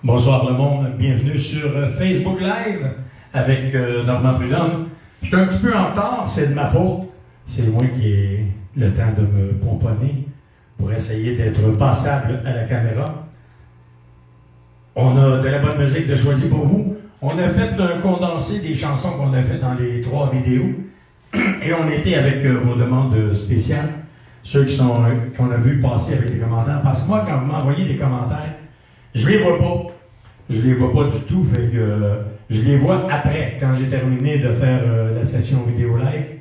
Bonsoir le monde, bienvenue sur Facebook Live avec Normand Prudhomme. Je suis un petit peu en retard, c'est de ma faute. C'est moi qui ai le temps de me pomponner pour essayer d'être passable à la caméra. On a de la bonne musique de choisir pour vous. On a fait un condensé des chansons qu'on a fait dans les 3 vidéos et on était avec vos demandes spéciales, ceux qu'on a vu passer avec les commentaires. Parce que moi, quand vous m'envoyez des commentaires, je les vois pas. Je les vois pas du tout, fait que je les vois après, quand j'ai terminé de faire la session vidéo live.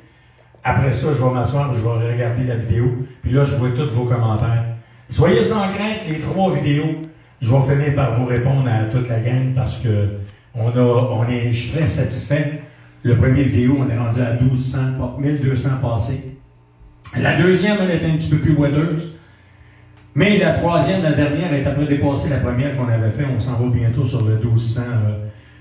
Après ça, je vais m'asseoir, je vais regarder la vidéo, puis là, je vois tous vos commentaires. Soyez sans crainte, les 3 vidéos, je vais finir par vous répondre à toute la gang parce que je suis très satisfait. Le premier vidéo, on est rendu à 1200 passés. La deuxième, elle est un petit peu plus ouadeuse. Mais la troisième, la dernière, est après dépassé la première qu'on avait fait. On s'en va bientôt sur le 1200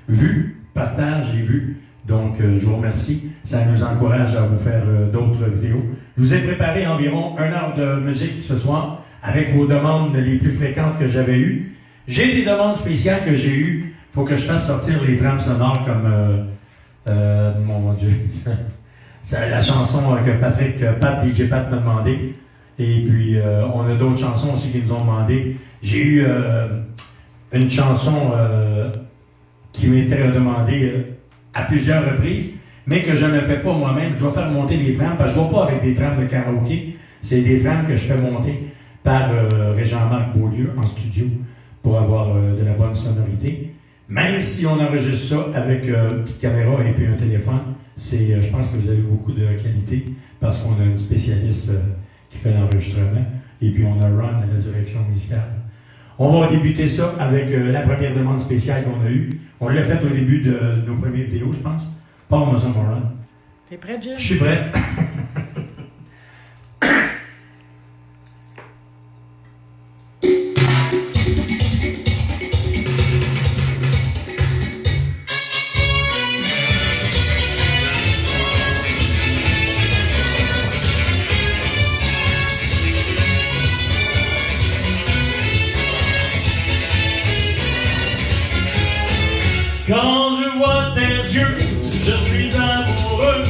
vues, partage et vues. Donc, je vous remercie. Ça nous encourage à vous faire d'autres vidéos. Je vous ai préparé environ 1 heure de musique ce soir avec vos demandes les plus fréquentes que j'avais eues. J'ai des demandes spéciales que j'ai eues. Il faut que je fasse sortir les trames sonores comme... mon Dieu. C'est la chanson que DJ Pat m'a demandé. Et puis, on a d'autres chansons aussi qui nous ont demandé. J'ai eu une chanson qui m'était demandée à plusieurs reprises, mais que je ne fais pas moi-même. Je dois faire monter des trames, parce que je ne vais pas avec des trames de karaoké. C'est des trames que je fais monter par Régent-Marc Beaulieu en studio pour avoir de la bonne sonorité. Même si on enregistre ça avec une petite caméra et puis un téléphone, je pense que vous avez beaucoup de qualité, parce qu'on a une spécialiste... qui fait l'enregistrement, et puis on a Ron à la direction musicale. On va débuter ça avec la première demande spéciale qu'on a eue. On l'a faite au début de nos premières vidéos, je pense. Parle-moi ça, mon Ron. T'es prêt, Jim? Je suis prête. Quand je vois tes yeux, je suis amoureux.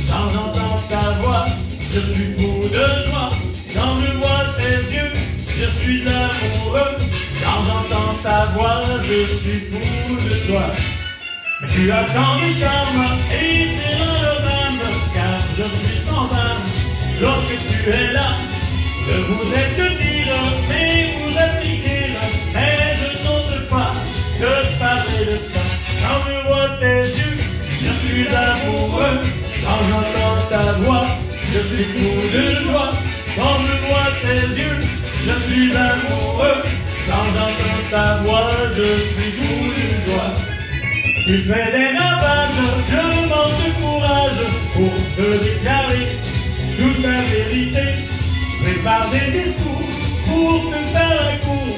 Quand j'entends ta voix, je suis fou de joie. Quand je vois tes yeux, je suis amoureux. Quand j'entends ta voix, je suis fou de toi. Mais tu as tant de charme et c'est le drame, car je suis sans âme. Lorsque tu es là, je voudrais te dire, mais vous appliquer, mais je n'ose pas te parler de ça. Quand je vois tes yeux, je suis amoureux. Quand j'entends ta voix, je suis fou de joie. Quand je vois tes yeux, je suis amoureux. Quand j'entends ta voix, je suis fou de joie. Tu fais des ravages, je manque de courage pour te déclarer toute la vérité. Prépare des discours pour te faire un cours,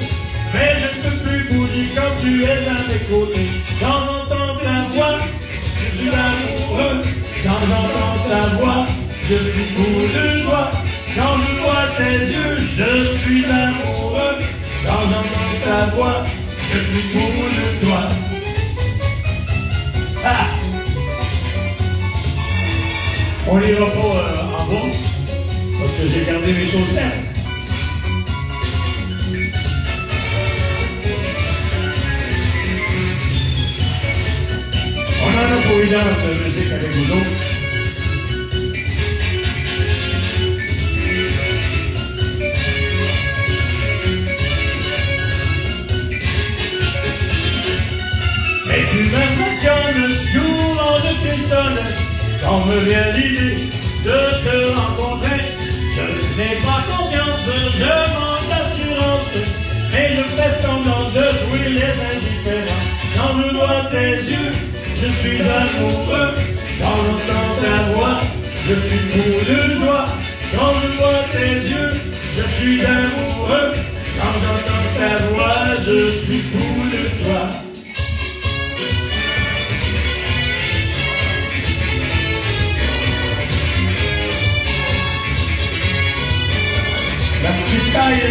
mais je ne peux plus bouger quand tu es à mes côtés. Quand j'entends ta voix, je suis amoureux. Quand j'entends ta voix, je suis fou de joie. Quand je vois tes yeux, je suis amoureux. Quand j'entends ta voix, je suis fou de toi. Ah! On n'ira pas en bas, parce que j'ai gardé mes chaussettes. On en a pour 1 heure de musique avec vous autres. Et tu m'impressionnes, souvent je frissonne, quand me vient l'idée de te rencontrer. Je n'ai pas confiance, je manque d'assurance, mais je fais semblant de jouer les indifférents. Quand je vois tes yeux, je suis amoureux. Quand j'entends ta voix, je suis fou de joie. Quand je vois tes yeux, je suis amoureux. Quand j'entends ta voix, je suis fou de toi. La petite taille est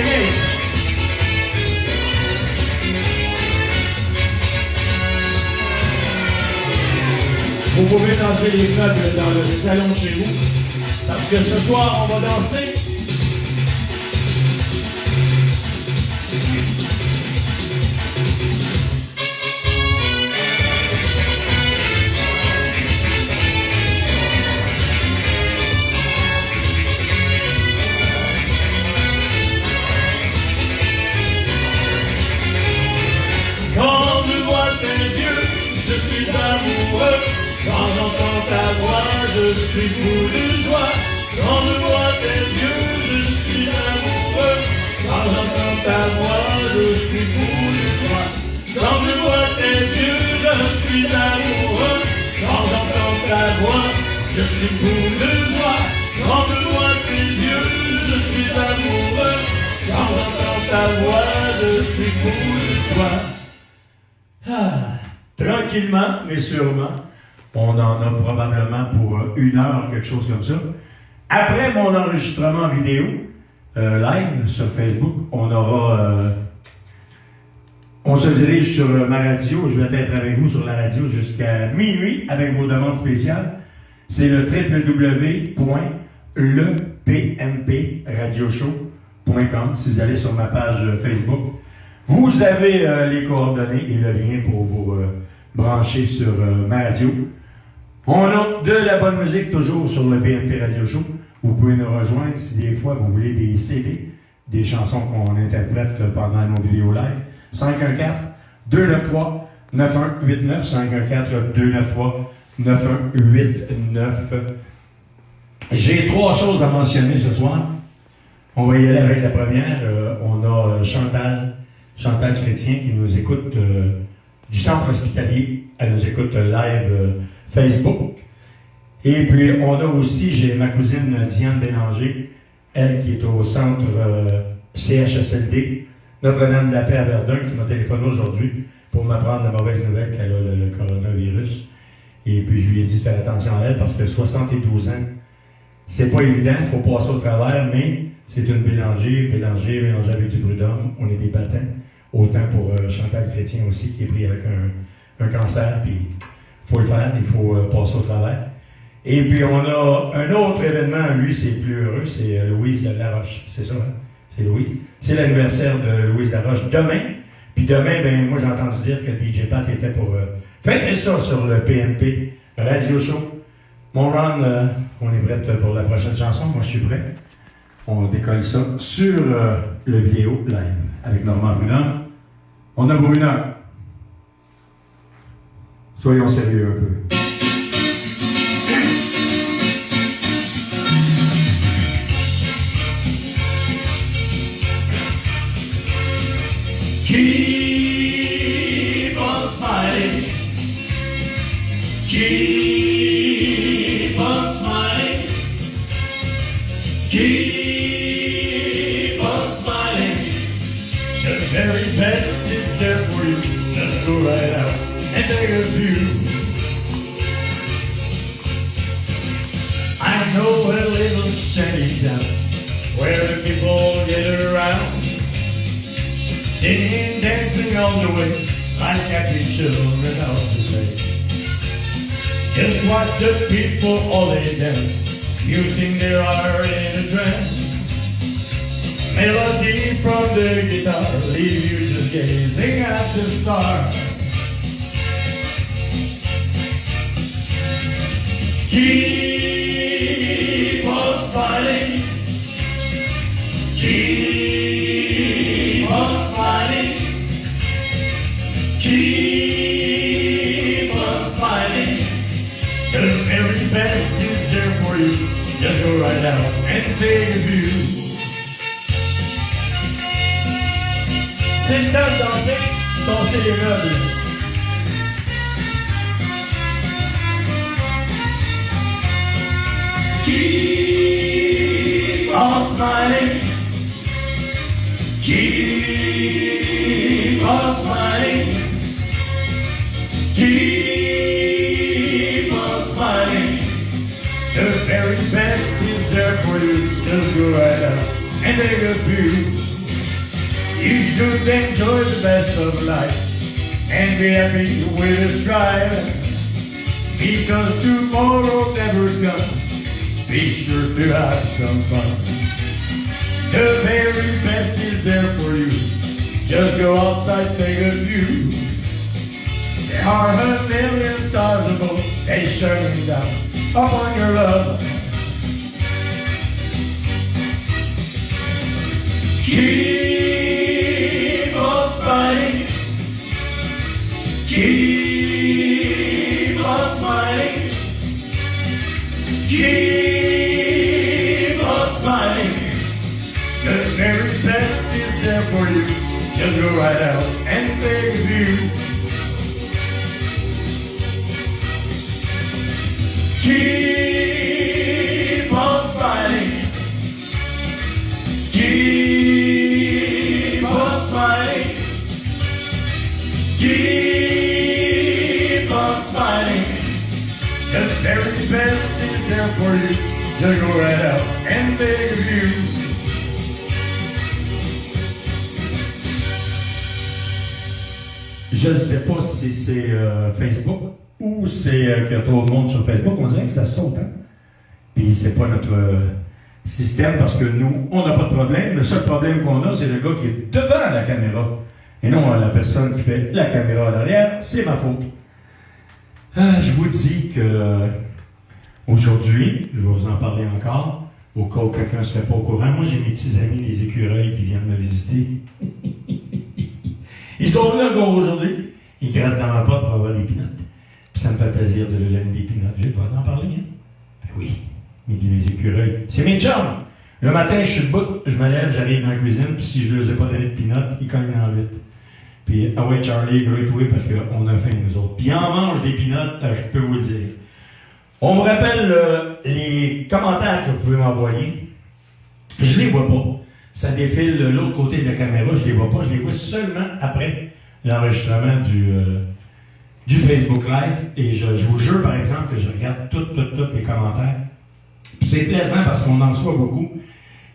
Vous pouvez danser les clubs dans le salon chez vous. Parce que ce soir, on va danser. Quand je vois tes yeux, je suis amoureux. Quand j'entends ta voix, je suis fou de joie. Quand je vois tes yeux, je suis amoureux. Quand j'entends ta voix, je suis fou de joie. Quand je vois tes yeux, je suis amoureux. Quand j'entends ta voix, je suis fou de joie. Quand je vois tes yeux, je suis amoureux. Quand j'entends ta voix, je suis fou de joie. Ah, tranquillement, mais sûrement, on en a probablement pour 1 heure, quelque chose comme ça. Après mon enregistrement vidéo, live sur Facebook, on se dirige sur ma radio. Je vais être avec vous sur la radio jusqu'à minuit avec vos demandes spéciales. C'est le www.lepmpradioshow.com. Si vous allez sur ma page Facebook, vous avez les coordonnées et le lien pour vous brancher sur ma radio. On a de la bonne musique toujours sur le PMP Radio Show. Vous pouvez nous rejoindre si des fois vous voulez des CD, des chansons qu'on interprète pendant nos vidéos live. 514-293-9189. 514-293-9189. J'ai 3 choses à mentionner ce soir. On va y aller avec la première. On a Chantal Chrétien qui nous écoute du centre hospitalier. Elle nous écoute live Facebook. Et puis, on a aussi, j'ai ma cousine Diane Bélanger, elle qui est au centre CHSLD, Notre-Dame de la Paix à Verdun, qui m'a téléphoné aujourd'hui pour m'apprendre la mauvaise nouvelle qu'elle a le coronavirus. Et puis, je lui ai dit de faire attention à elle parce que 72 ans, c'est pas évident, il faut passer au travers, mais c'est une Bélanger avec du prud'homme, on est des battants. Autant pour Chantal Chrétien aussi, qui est pris avec un cancer, puis il faut le faire, il faut passer au travers. Et puis on a un autre événement, lui c'est plus heureux, c'est Louise Laroche, c'est ça, hein? C'est Louise. C'est l'anniversaire de Louise Laroche demain. Puis demain, ben moi j'ai entendu dire que DJ Pat était pour fêter ça sur le PMP Radio Show. Mon Ron, on est prêt pour la prochaine chanson, moi je suis prêt. On décolle ça sur le vidéo live avec Normand Brunel. On a Brunel. Soyons sérieux un peu. Keep on smiling. Keep on smiling. Keep on smiling. The very best is there for you. Just go right out and take a view. I know a little shanty town where the people get around, singing, dancing all the way like happy children out to play. Just watch the people all day dance, using their art in a trance. Melody from the guitar, leave you just gazing at the stars. Keep on smiling. Keep on smiling. Keep on smiling. The very best is there for you. Just go right out and take a view. C'est le temps de danser, danser les meubles. Keep on smiling. Keep on smiling. Keep on smiling. The very best is there for you. Just go right out and take a view. You should enjoy the best of life and be happy with a stride. because tomorrow never comes. Be sure to have some fun. The very best is there for you. Just go outside, take a view. There are a million stars above, they shining down upon your love. Keep on smiling. Keep on smiling. Keep on smiling. The very best is there for you. Just go right out and take a view. Keep on smiling. Keep on smiling. Keep on smiling. The very best is there for you. Just go right out and take a view. Je ne sais pas si c'est Facebook ou c'est qu'il y a trop de monde sur Facebook. On dirait que ça saute, hein? Puis c'est pas notre système parce que nous, on n'a pas de problème. Le seul problème qu'on a, c'est le gars qui est devant la caméra. Et non la personne qui fait la caméra à l'arrière. C'est ma faute. Je vous dis que aujourd'hui, je vais vous en parler encore, au cas où quelqu'un ne serait pas au courant. Moi, j'ai mes petits amis, les écureuils, qui viennent me visiter. Ils sont venus encore aujourd'hui. Ils grattent dans ma porte pour avoir des pinottes. Puis ça me fait plaisir de leur donner des pinottes. J'ai le droit d'en parler, hein? Ben oui, mais les écureuils. C'est mes chums! Le matin, je suis debout, je me lève, j'arrive dans la cuisine, puis si je ne leur ai pas donné de pinottes, ils cognent dans vite. Puis, ah ouais, Charlie, great way, parce qu'on a faim, nous autres. Puis, ils en mangent des pinottes, je peux vous le dire. On vous rappelle les commentaires que vous pouvez m'envoyer. Je les vois pas. Ça défile de l'autre côté de la caméra, je les vois pas. Je les vois seulement après l'enregistrement du Facebook Live. Et je vous jure, par exemple, que je regarde tous les commentaires. Puis c'est plaisant parce qu'on en reçoit beaucoup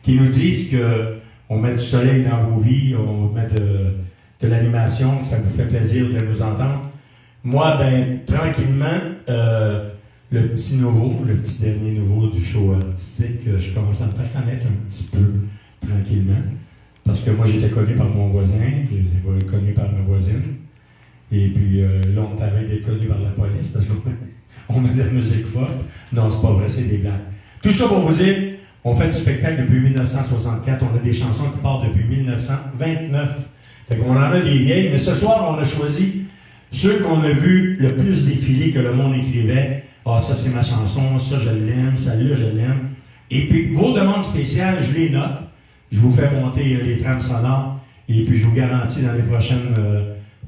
qui nous disent qu'on met du soleil dans vos vies, on met de l'animation, que ça vous fait plaisir de nous entendre. Moi, ben, tranquillement, le petit dernier nouveau du show artistique, je commence à me faire connaître un petit peu tranquillement. Parce que moi, j'étais connu par mon voisin, puis j'ai connu par ma voisine. Et puis là, on t'avait d'être connu par la police parce qu'on met de la musique forte. Non, c'est pas vrai, c'est des blagues. Tout ça pour vous dire, on fait du spectacle depuis 1964, on a des chansons qui partent depuis 1929. Fait qu'on en a des vieilles, mais ce soir, on a choisi ceux qu'on a vu le plus défiler que le monde écrivait. Ah, ça c'est ma chanson, ça je l'aime, celle-là je l'aime. Et puis, vos demandes spéciales, je les note. Je vous fais monter les trames sonores. Et puis, je vous garantis dans les prochaines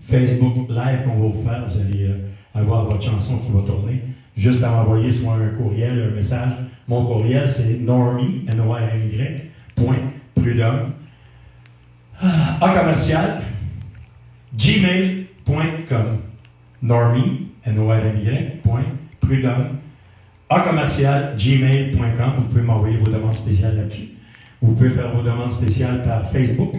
Facebook Live qu'on va vous faire, vous allez avoir votre chanson qui va tourner. Juste à m'envoyer soit un courriel, un message. Mon courriel, c'est normie, N-O-R-M-Y, .prudhomme, @commercial, gmail.com. Normie, N-O-R-M-Y, .prudhomme, @commercial, gmail.com. Vous pouvez m'envoyer vos demandes spéciales là-dessus. Vous pouvez faire vos demandes spéciales par Facebook,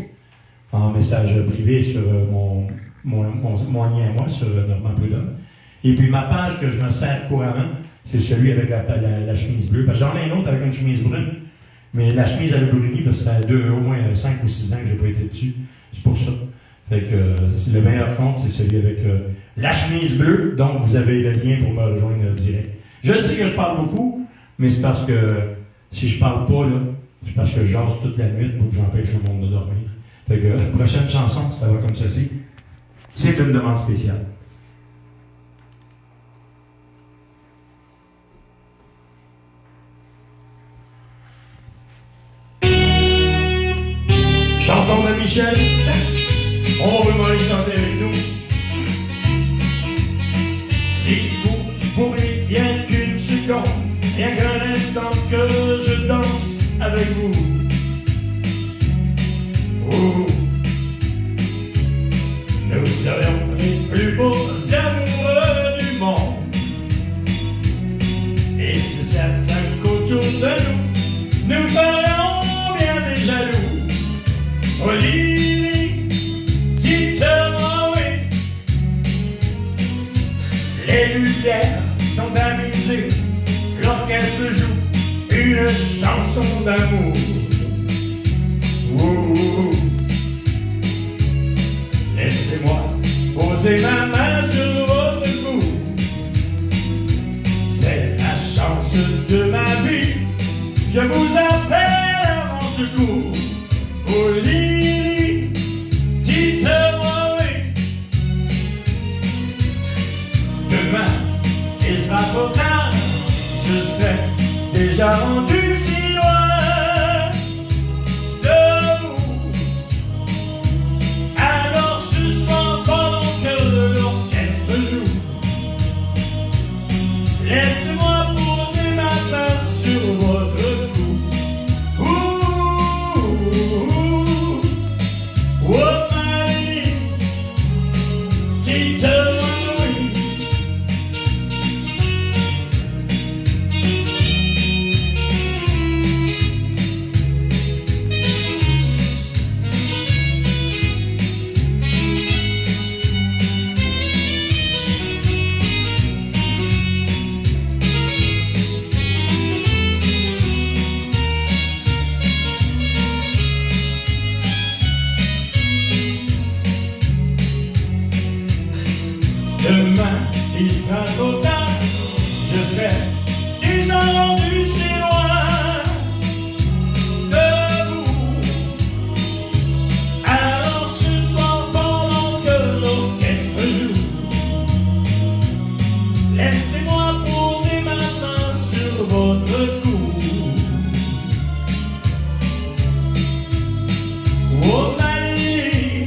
en message privé sur mon lien à moi, sur Normand Prudhomme. Et puis ma page que je me sers couramment, c'est celui avec la chemise bleue. Parce que j'en ai un autre avec une chemise brune, mais la chemise elle a bruni parce que ça fait au moins 5 ou 6 ans que je n'ai pas été dessus. C'est pour ça. Fait que le meilleur compte, c'est celui avec la chemise bleue. Donc vous avez le lien pour me rejoindre direct. Je sais que je parle beaucoup, mais c'est parce que si je parle pas, là, c'est parce que je jase toute la nuit pour que j'empêche le monde de dormir. Fait que la prochaine chanson, ça va comme ceci. C'est une demande spéciale. Chanson de Michel Staff. On veut m'aller chanter avec nous. Si vous pouvez bien qu'une seconde, rien qu'un instant que je danse avec vous. Oh. Nous serions les plus beaux amoureux du monde. Et c'est certain qu'autour de nous ferions bien des jaloux. Olivier, dites-moi oui. Les lumières sont amusés, l'orchestre joue une chanson d'amour. Ouh. Laissez-moi poser ma main sur votre cou. C'est la chance de ma vie, je vous appelle à mon secours. Oh Lily, dites-moi oui. Demain, il sera trop tard, je serai déjà rendu si loin de vous. Alors ce soir, pendant que l'orchestre joue, laissez-moi poser ma main sur votre cou. Oh ma vie, dites-moi oui. Demain, il sera trop tard, je serai déjà rendu si loin de vous. Alors ce soir, pendant que l'orchestre joue, laissez-moi poser ma main sur votre cou. Oh ma vie,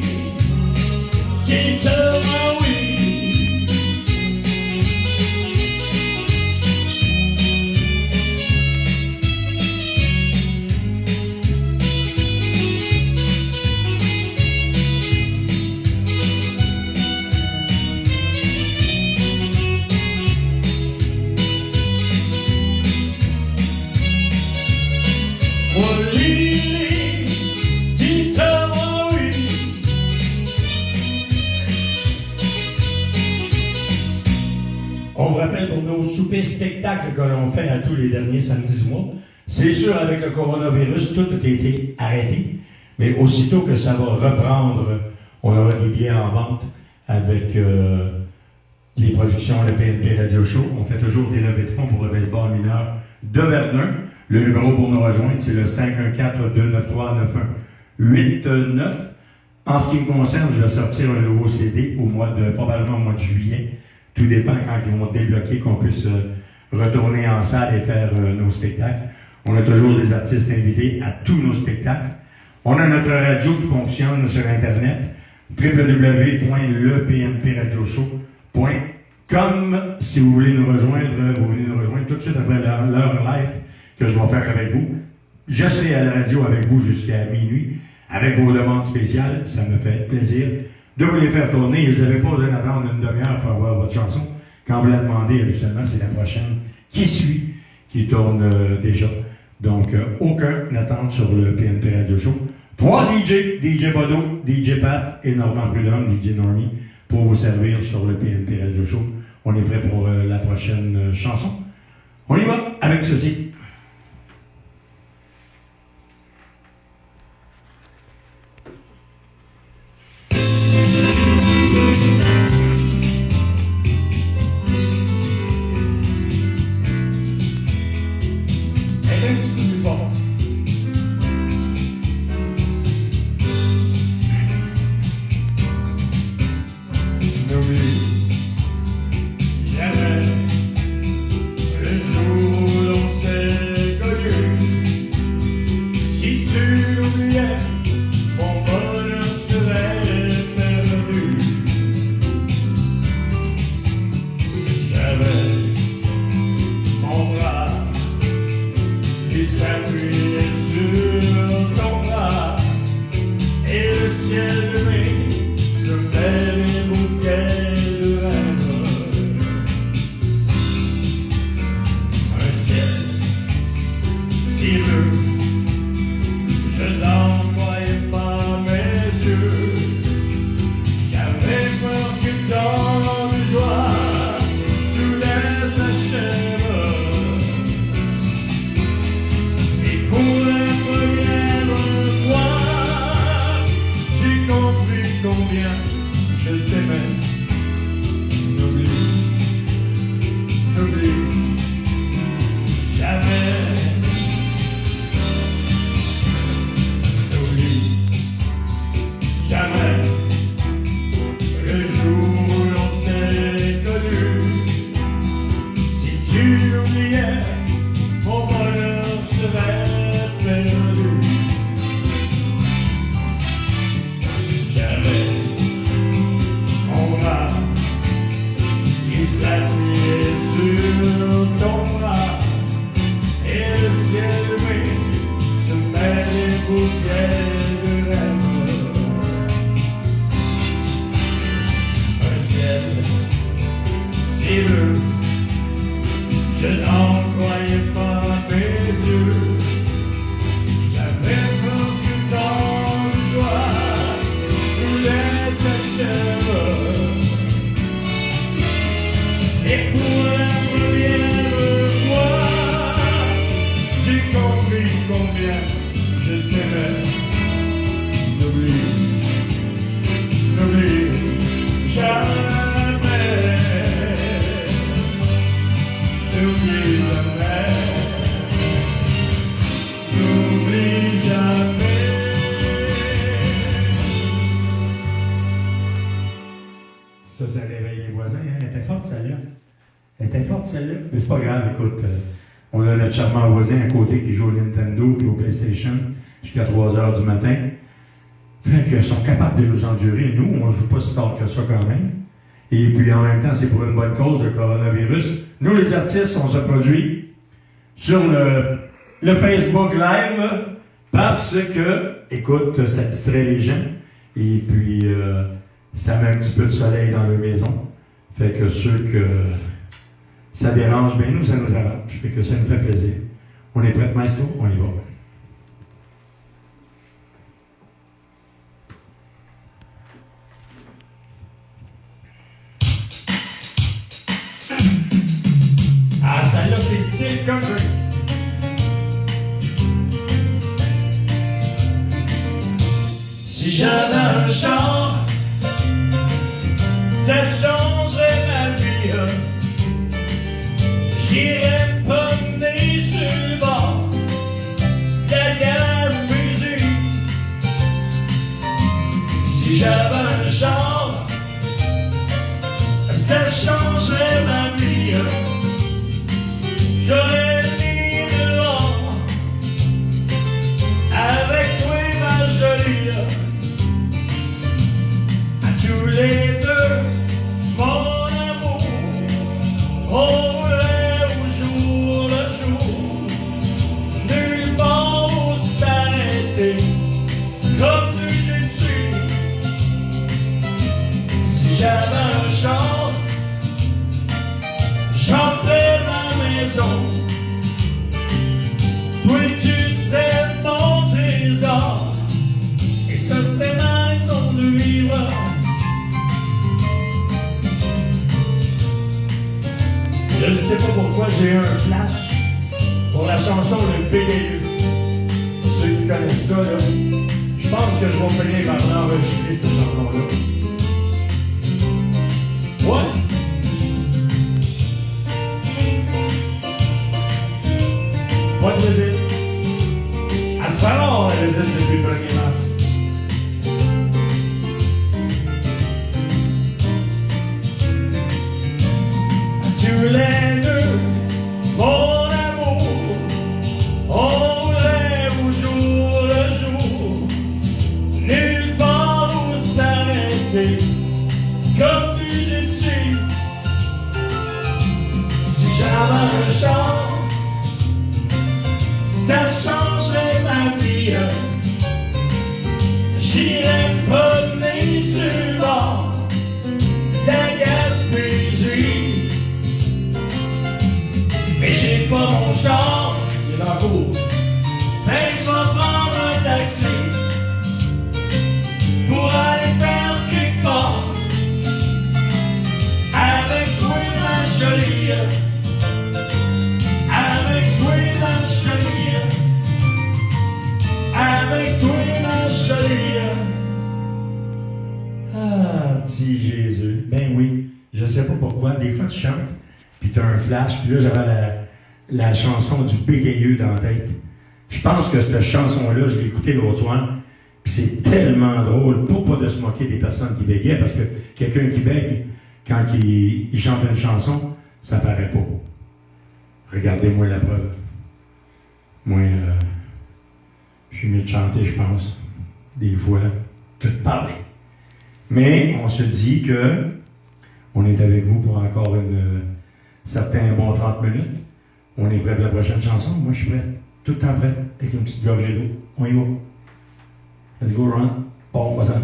dites-moi oui. Oh Lily, dites-moi oui. On vous rappelle pour nos soupers spectacles que l'on fait à tous les derniers samedis du mois. C'est sûr, avec le coronavirus, tout a été arrêté. Mais aussitôt que ça va reprendre, on aura des billets en vente avec les productions, le PNP Radio Show. On fait toujours des levées de fonds pour le baseball mineur de Verdun. Le numéro pour nous rejoindre, c'est le 514-293-9189. En ce qui me concerne, je vais sortir un nouveau CD probablement au mois de juillet. Tout dépend quand ils vont débloquer, qu'on puisse retourner en salle et faire nos spectacles. On a toujours des artistes invités à tous nos spectacles. On a notre radio qui fonctionne sur Internet, www.lepnpradioshow.com. Si vous voulez nous rejoindre, vous venez nous rejoindre tout de suite après l'heure live que je vais faire avec vous. Je serai à la radio avec vous jusqu'à minuit, avec vos demandes spéciales. Ça me fait plaisir de vous les faire tourner. Vous n'avez pas besoin d'attendre une demi-heure pour avoir votre chanson. Quand vous la demandez, habituellement, c'est la prochaine qui suit, qui tourne déjà. Donc, aucun attente sur le PNP Radio Show. 3 DJ, DJ Bodo, DJ Pat et Normand Prudhomme, DJ Normie, pour vous servir sur le PNP Radio Show. On est prêt pour la prochaine chanson. On y va avec ceci. ciel de mai se fait des bouquets de Je n'en croyais pas mes yeux. J'avais perdu dans le joie tous les septembre. Et pour la première fois, j'ai compris combien je t'aimais. N'oublie jamais. N'oublie jamais. N'oublie jamais. Ça réveille les voisins. Hein? Elle était forte, celle-là. Elle était forte, celle-là. Mais c'est pas grave, écoute. On a notre charmant voisin à côté qui joue au Nintendo et au PlayStation jusqu'à 3h du matin. Fait qu'ils sont capables de nous endurer. Nous, on ne joue pas si tard que ça quand même. Et puis en même temps, c'est pour une bonne cause, le coronavirus. Nous, les artistes, on se produit sur le Facebook Live parce que, écoute, ça distrait les gens. Et puis, ça met un petit peu de soleil dans leur maison. Fait que ceux que ça dérange, bien nous, ça nous arrange. Fait que ça nous fait plaisir. On est prêts, maestro? On y va. Ah, celle-là, c'est style country. Si j'avais un char, ça changerait ma vie. J'irais promener sur le bord de la Gaspésie. Si j'avais un char, ça changerait ma vie. J'aurais mis dehors avec toi, ma jolie. À tous les deux, mon amour, on voulait au jour le jour, nulle part où s'arrêter, comme tu le suis. Si j'avais un char, j'en ferais ma maison. Oui, tu sais mon trésor, et ça c'est ma raison de vivre. Je ne sais pas pourquoi j'ai eu un flash pour la chanson Le Bégayu. Pour ceux qui connaissent ça, là, je pense que je vais finir par l'enregistrer cette chanson-là. Ouais. Pas de visite. À se faire long, la visite depuis le 1er mars. Tous les deux, mon amour, on voulait au jour le jour, nulle part où s'arrêter, comme du gypsy. Si j'avais un char, ça changerait ma vie. J'irais promener sur le bord de la Gaspésie. Mais j'ai pas mon char, il est dans la cour. Fait que je vais prendre un taxi pour aller faire quelque part avec toi, ma jolie. Avec toi, ma jolie. Avec toi, ma jolie. Ah, petit Jésus. Ben oui, je sais pas pourquoi. Des fois, tu chantes, puis tu as un flash, puis là, j'avais la chanson du Bégayu dans la tête. Je pense que cette chanson-là, je l'ai écoutée l'autre soir, puis c'est tellement drôle, pour pas de se moquer des personnes qui bégaient, parce que quelqu'un qui bègue, quand il chante une chanson, ça paraît pas. Regardez-moi la preuve. Moi, je suis mieux de chanter, je pense, des fois, que de parler. Mais on se dit que on est avec vous pour encore certains bons 30 minutes. On est prêt pour la prochaine chanson. Moi, je suis prêt. Tout le temps prêt. Avec une petite gorgée d'eau. On y va. Let's go, Ron. Bon, attends.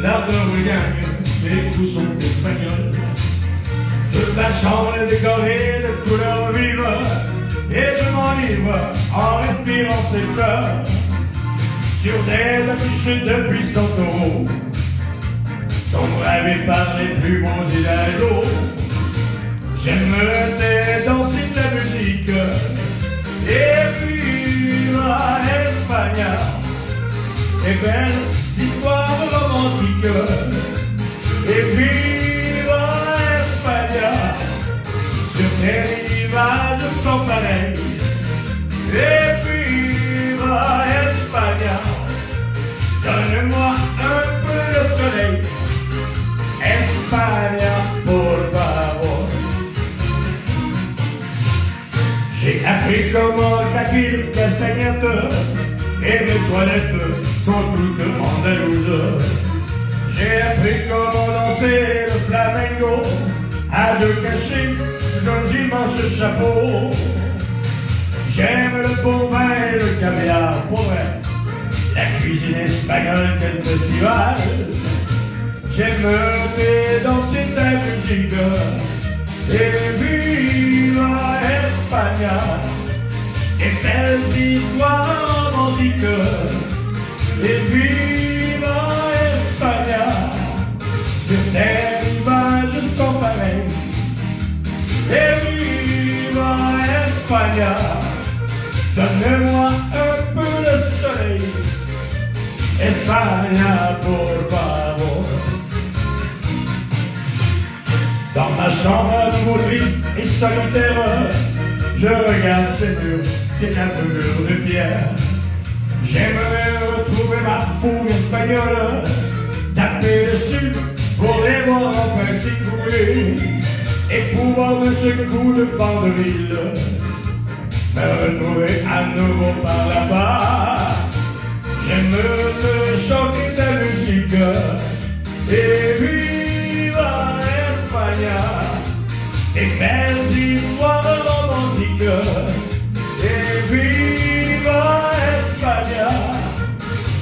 l'ardeur gagne, les coups sont espagnols. Toute la chambre est décorée de couleurs vives, et je m'enivre en respirant ses fleurs. Sur des affiches de puissants taureaux, sont gravés par les plus beaux idéaux. J'aimerais danser de la musique, et puis la Espagne, et belles histoires romantiques, et puis la Espagne, sur des rivages sans pareil, et puis la Espagne, donne-moi un peu de soleil, Espagne, por favor. J'ai appris comment claquer les castagnettes, et mes toilettes sont toutes andalouses. J'ai appris comment danser le flamenco à deux cachets sous un immense chapeau. J'aime le bon vin et le caviar, pour vrai, la cuisine espagnole, quel festival. J'aime danser de la musique, et viva Espagne, et belles histoires romantiques, et viva Espagne, sur des rivages sans pareil, et viva Espagne, donne-moi un peu de soleil, Espagne, por favor. Dans ma chambre nouveau triste et solitaire, je regarde ces murs, ces quatre murs de pierre. J'aimerais retrouver ma fougue espagnole, taper dessus pour les voir enfin s'écouler, et pouvoir de ce coup de bandeville me retrouver à nouveau par là-bas. J'aimerais chanter ta musique, et viva Espagne, et belles histoires romantiques, et viva Espagne,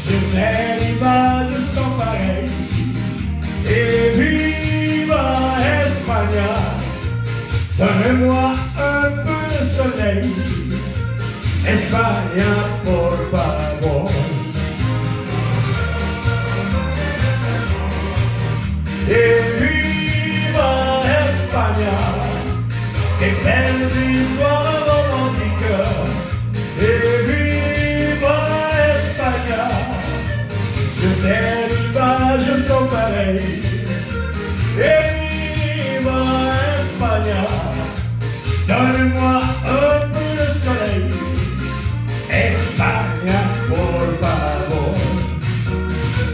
sur des rivages sans pareil, et viva Espagne, donne-moi un peu de soleil, Espagne, por favor. Et viva Espagne, et belles histoires romantiques, et viva Espagne, sur des rivages sans pareil, et viva Espagne, donne-moi un peu de soleil, Espagne, por favor,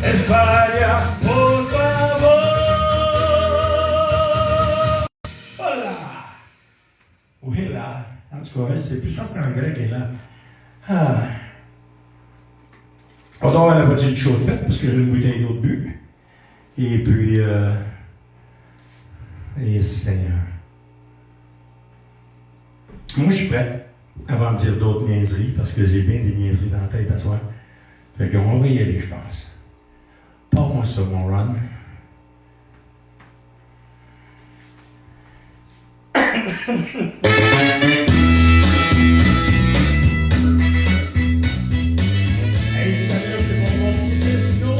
Espagne, por favor. Oui, là. En tout cas, c'est plus ça, c'est en grec, et là. Ah. On doit avoir la moitié du show de fête, parce que j'ai une bouteille d'eau de but. Et puis, et Seigneur. Moi, je suis prêt avant de dire d'autres niaiseries, parce que j'ai bien des niaiseries dans la tête à soir. Fait qu'on va y aller, je pense. Pars-moi ça, mon run. Hey, salut, c'est mon petit disco.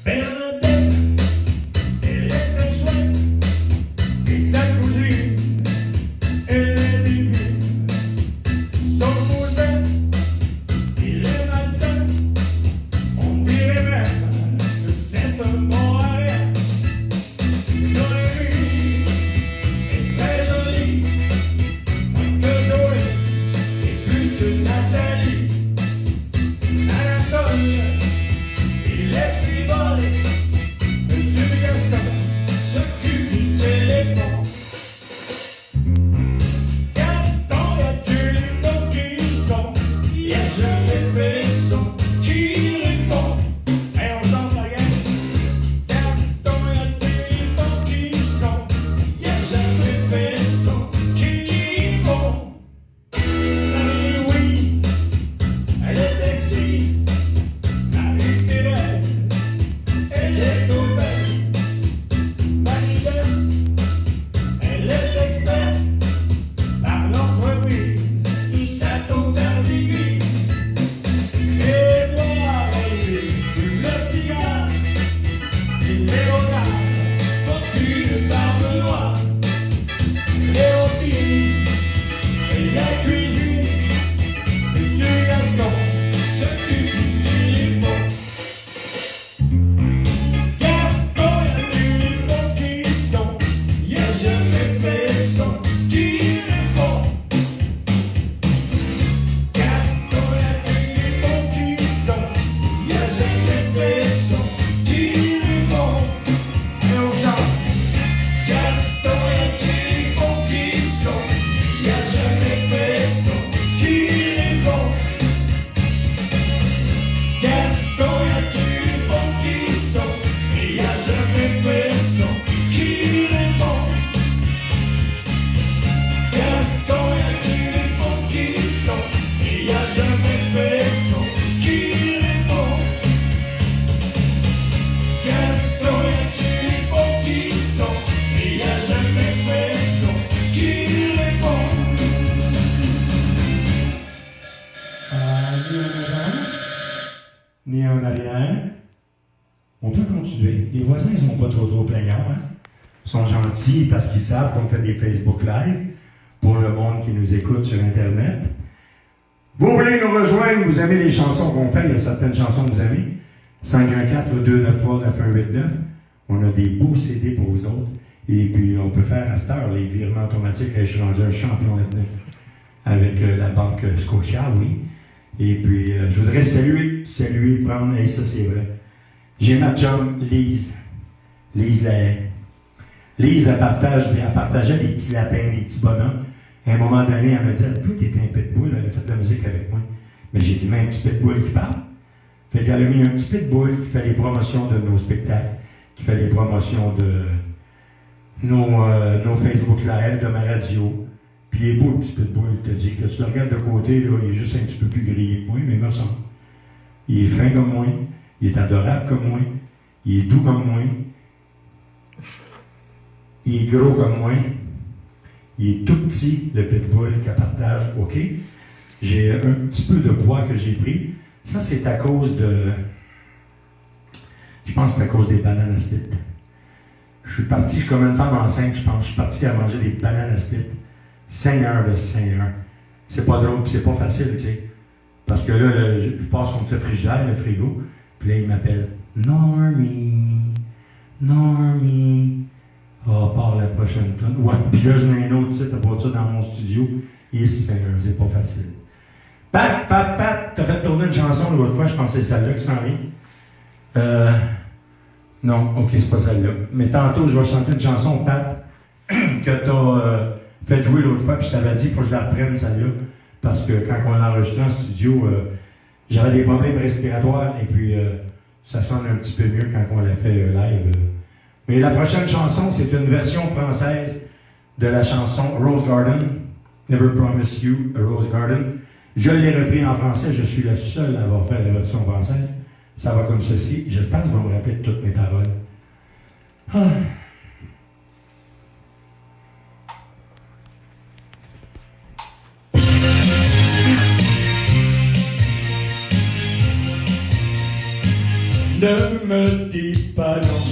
Bernadette, elle est très chouette, et sa cousine, elle est divine. Son cousin, il est malsain, on dirait même que c'est un bon arrêt. Noémie est très jolie, moins que Zoé, et plus que Nathalie. Anatole, il est frivole, Monsieur Gaston s'occupe du téléphone. Gaston, y a-t-il une dent qui sont? Y a jamais personne qui répond. Hey, on chante la gang. Gaston, y a-t-il une dent qui sont? Y a jamais personne ni en arrière. On peut continuer. Les voisins, ils sont pas trop plaignants. Hein? Ils sont gentils parce qu'ils savent qu'on fait des Facebook Live pour le monde qui nous écoute sur Internet. Vous voulez nous rejoindre, vous aimez les chansons qu'on fait, il y a certaines chansons que vous aimez. 514-293-9189. On a des beaux CD pour vous autres. Et puis, on peut faire à cette heure les virements automatiques. Je suis rendu un champion là-dedans. Avec la banque Scotia, oui. Et puis, je voudrais saluer, prendre, et ça c'est vrai. J'ai ma chum, Lise. Lise Lahaye. Lise, elle partageait des petits lapins, des petits bonhommes. À un moment donné, elle me dit, toi, t'étais un pitbull, elle a fait de la musique avec moi. Mais j'ai dit, mais un petit pitbull qui parle. Fait qu'elle a mis un petit pitbull qui fait les promotions de nos spectacles, qui fait les promotions de nos Facebook Live, de ma radio. Puis il est beau, le petit pitbull, il te dit que tu le regardes de côté, là, il est juste un petit peu plus gris que moi, mais il me ressemble. Il est fin comme moi, il est adorable comme moi, il est doux comme moi, il est gros comme moi, il est tout petit, le pitbull qu'elle partage, OK? J'ai un petit peu de poids que j'ai pris. Ça, c'est à cause de... Je pense que c'est à cause des bananes à split. Je suis comme une femme enceinte, je pense. Je suis parti à manger des bananes à split. Seigneur. C'est pas drôle, puis c'est pas facile, tu sais. Parce que là, je passe contre le frigidaire, le frigo, puis là, il m'appelle. Normie. Part la prochaine tonne. Ouais, puis là, j'en ai un autre site à partir dans mon studio. Et Seigneur, c'est pas facile. Pat, t'as fait tourner une chanson l'autre fois, je pensais que c'est celle-là qui s'en vient. Non, ok, c'est pas celle-là. Mais tantôt, je vais chanter une chanson, Pat, que t'as fait jouer l'autre fois, puis je t'avais dit qu'il faut que je la reprenne, celle-là. Parce que quand on l'a enregistrée en studio, j'avais des problèmes respiratoires, et puis ça sonne un petit peu mieux quand on l'a fait live. Mais la prochaine chanson, c'est une version française de la chanson Rose Garden, Never Promise You a Rose Garden. Je l'ai repris en français, je suis le seul à avoir fait la version française. Ça va comme ceci. J'espère que vous me rappelez toutes mes paroles. Ah. Ne me dis pas non,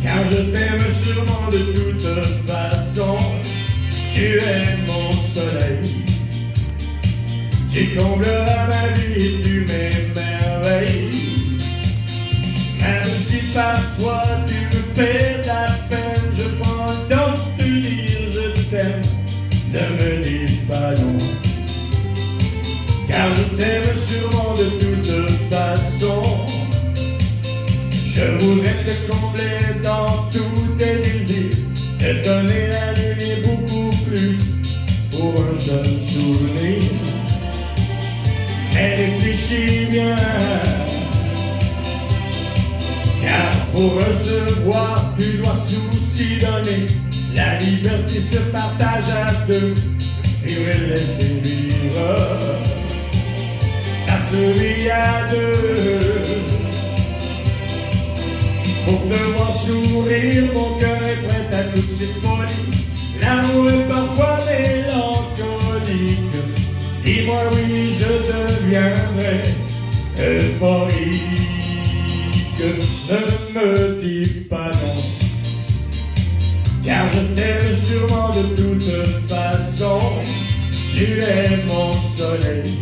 car je t'aime sûrement de toute façon. Tu es mon soleil, tu combleras ma vie, tu m'émerveilles. Même si parfois tu me fais de la peine, je prends le temps de te dire je t'aime. Ne me dis pas non, car je t'aime sûrement de toute façon. Je voudrais te combler dans tous tes désirs, te donner la lune et beaucoup plus pour un seul souvenir. Mais réfléchis bien, car pour recevoir tu dois souci donner. La liberté se partage à deux, vivre et laisser vivre. Ça se vit à deux. Pour te voir sourire, mon cœur est prêt à toutes ces folies. L'amour est parfois mélancolique. Dis-moi oui, je deviendrai euphorique. Ne me dis pas non, car je t'aime sûrement de toute façon. Tu es mon soleil,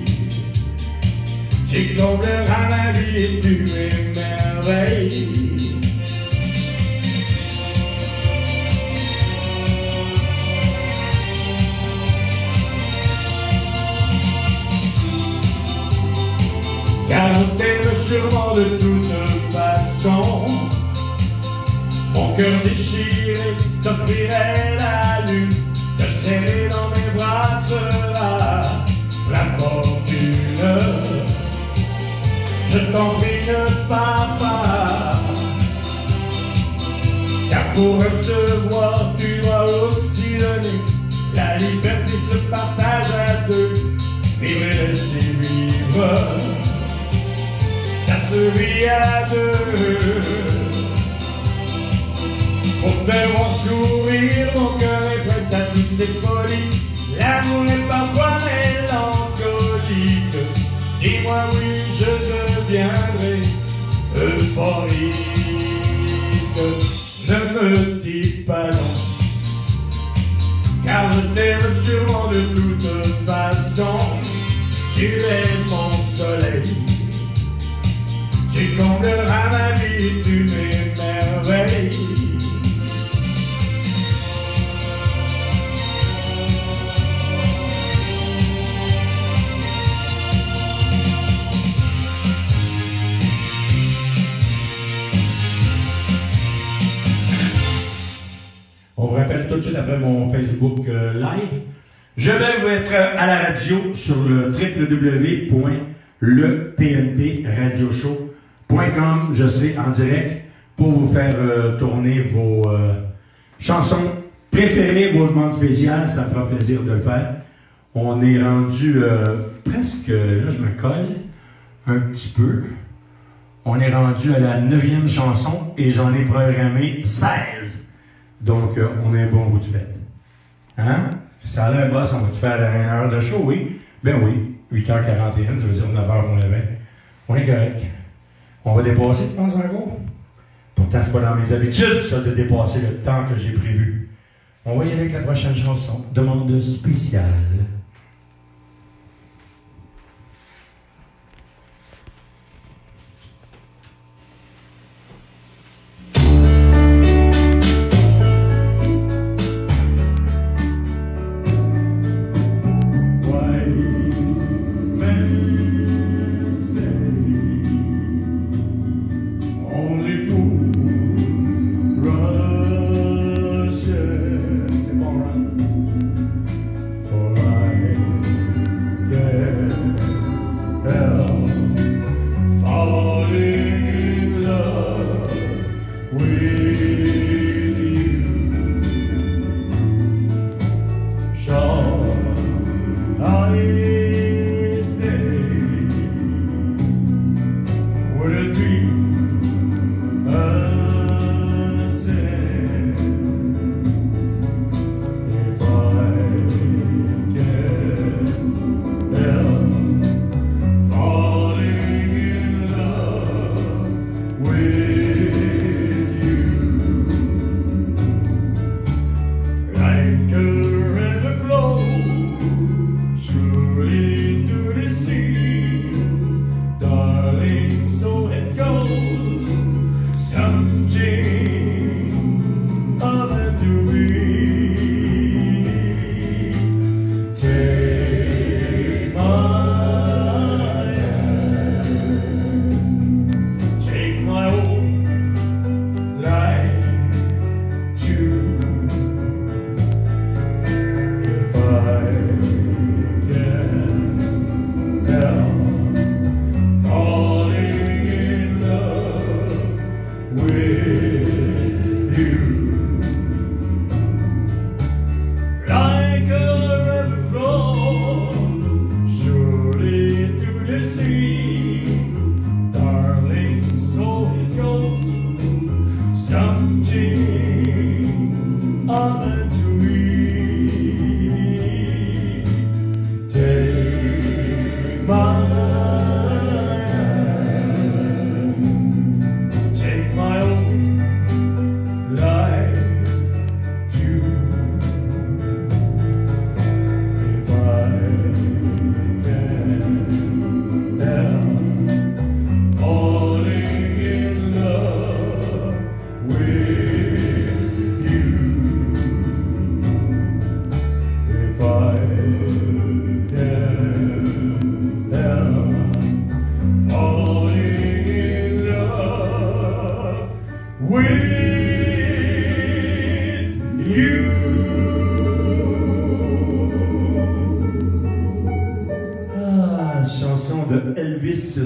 tu combleras ma vie et tu m'émerveilles. Car je t'aime sûrement de toute façon. Mon cœur déchiré t'offrirait la lune, te serrer dans mes bras sera la fortune. Je t'en prie ne pars pas, car pour recevoir tu dois aussi donner. La liberté se partage à deux, vivre et laisser vivre. Ça se vit à deux. Pour te voir sourire, mon cœur est prêt à toutes ces folies. L'amour est parfois mélancolique. Dis-moi oui, je te t'aime sûrement de toute façon. Tu es mon soleil. Tu combleras ma vie, tu m'émerveilles. On vous rappelle tout de suite après mon Facebook live. Je vais vous être à la radio sur le www.lepnpradioshow.com. Je serai en direct pour vous faire tourner vos chansons préférées, vos demandes spéciales. Ça me fera plaisir de le faire. On est rendu presque, là je me colle un petit peu. On est rendu à la 9e chanson et j'en ai programmé 16. Donc, on est un bon bout de fête. Hein? Ça a l'air boss, on va-tu faire 1 heure de show, oui? Ben oui, 8h41, ça veut dire 9h moins 20. On est correct. On va dépasser, tu penses encore? Pourtant, c'est pas dans mes habitudes, ça, de dépasser le temps que j'ai prévu. On va y aller avec la prochaine chanson. Demande spéciale.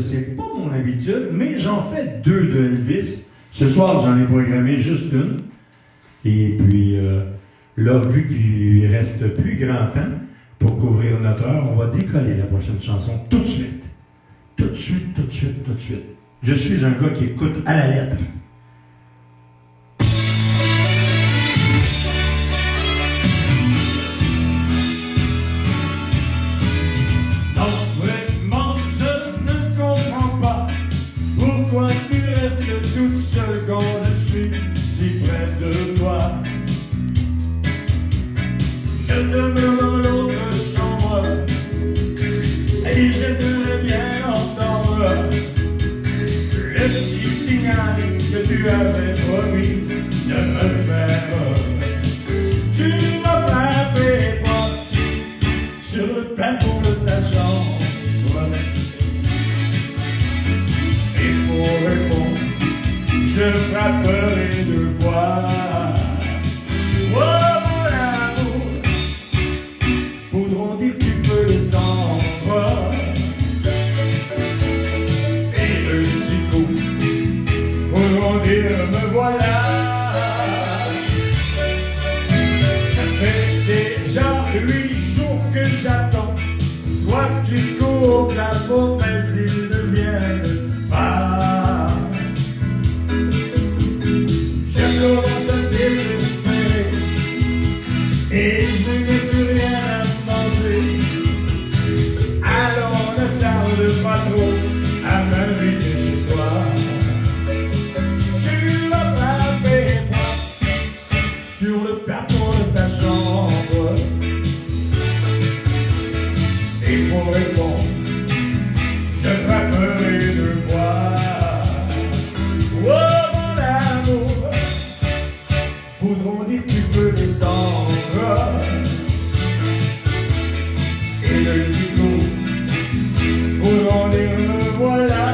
C'est pas mon habitude, mais j'en fais 2 de Elvis. Ce soir, j'en ai programmé juste une. Et puis, là, vu qu'il reste plus grand temps pour couvrir notre heure, on va décoller la prochaine chanson tout de suite. Tout de suite, tout de suite, tout de suite. Je suis un gars qui écoute à la lettre. Pourquoi tu restes toute seule quand je suis si près de toi? Je te me Et j'aimerais bien entendre le petit signal que tu avais promis de me faire. Tu m'as frappé pas sur le plateau de ta chambre. Et pour répondre, je frapperai 2 fois. Oh mon amour, voudront dire que tu peux descendre. Et le petit coup, voudront dire me voilà. Ça fait déjà 8 jours que j'attends. Toi tu cours au plafond, mais ils ne viennent pas. Je commence à désespérer et je n'ai plus rien à manger. Alors ne tarde pas trop à m'inviter chez toi. Tu m'as frappé sur le plafond de ta chambre. Et pour répondre, je frapperai 2 fois. Oh mon amour, voudront dire que tu peux descendre. Et le petit coup, voudront dire me voilà.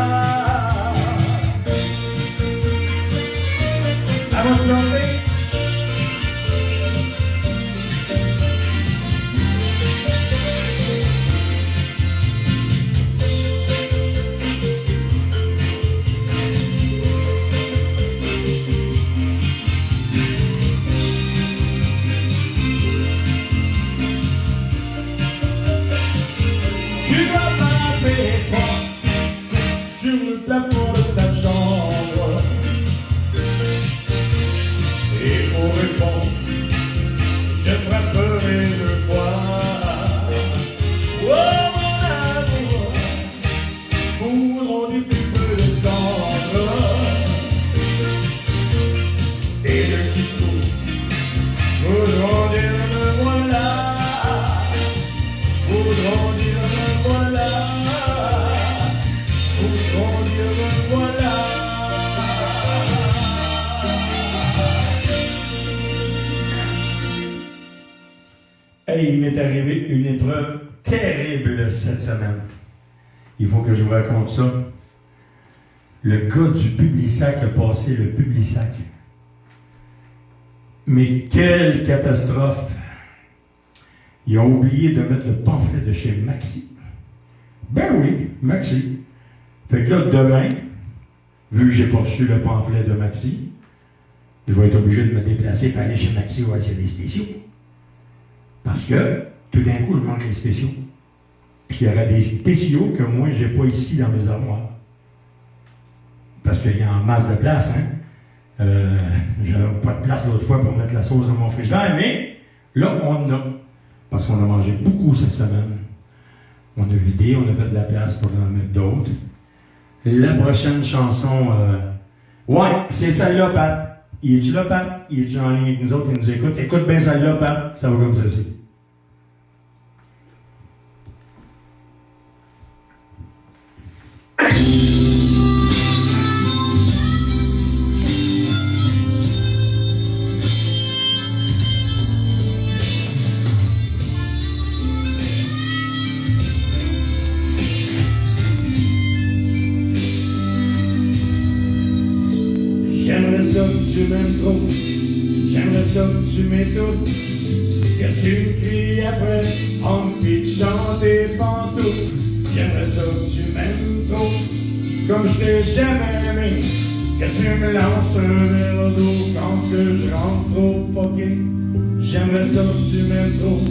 À votre santé. Sur le plafond de ta chambre. Et pour répondre, je frapperai 2 fois. Oh mon amour, voudront dire que tu peux descendre. Et le petit coup, voudront dire me voilà. Voudront dire me voilà. Voudront dire me voilà. Hey, il m'est arrivé une épreuve terrible cette semaine. Il faut que je vous raconte ça. Le gars du Publisac a passé le Publisac. Mais quelle catastrophe! Ils ont oublié de mettre le pamphlet de chez Maxi. Ben oui, Maxi. Fait que là, demain, vu que j'ai pas reçu le pamphlet de Maxi, je vais être obligé de me déplacer pour aller chez Maxi voir s'il y a des spéciaux. Parce que, tout d'un coup, je mange des spéciaux. Puis il y aura des spéciaux que moi, j'ai pas ici dans mes armoires. Parce qu'il y a en masse de place, hein. J'avais pas de place l'autre fois pour mettre la sauce dans mon frigidaire, mais là, on en a. Parce qu'on a mangé beaucoup cette semaine. On a vidé, on a fait de la place pour en mettre d'autres. La prochaine chanson, ouais, c'est celle-là, Pat. Il est-tu là, Pat? Il est-tu en ligne avec nous autres? Il nous écoute. Écoute bien celle-là, Pat. Ça va comme ceci. J'aimerais ça que tu m'aimes trop, j'aimerais ça que tu m'étouffe, que tu me cries après en me pitchant tes pantoufles. J'aimerais ça que tu m'aimes trop, comme je t'ai jamais aimé, que tu me lances un verre d'eau quand que je rentre trop poqué. J'aimerais ça que tu m'aimes trop,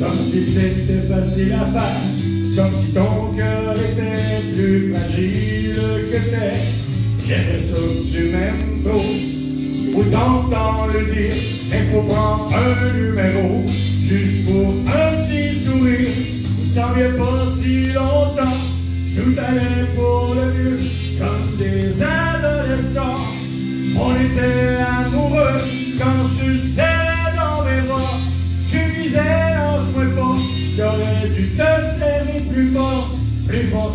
comme si c'était facile à faire, comme si ton cœur était plus fragile que t'es. J'aimerais ça que tu m'aimes trop, ou t'entends le dire, mais faut prendre un numéro, juste pour un petit sourire. Vous saviez pas si longtemps, tout allait pour le mieux, comme des adolescents. On était amoureux, quand tu serrais dans mes bras, tu disais lâche-moi pas, j'aurais dû te serrer plus fort.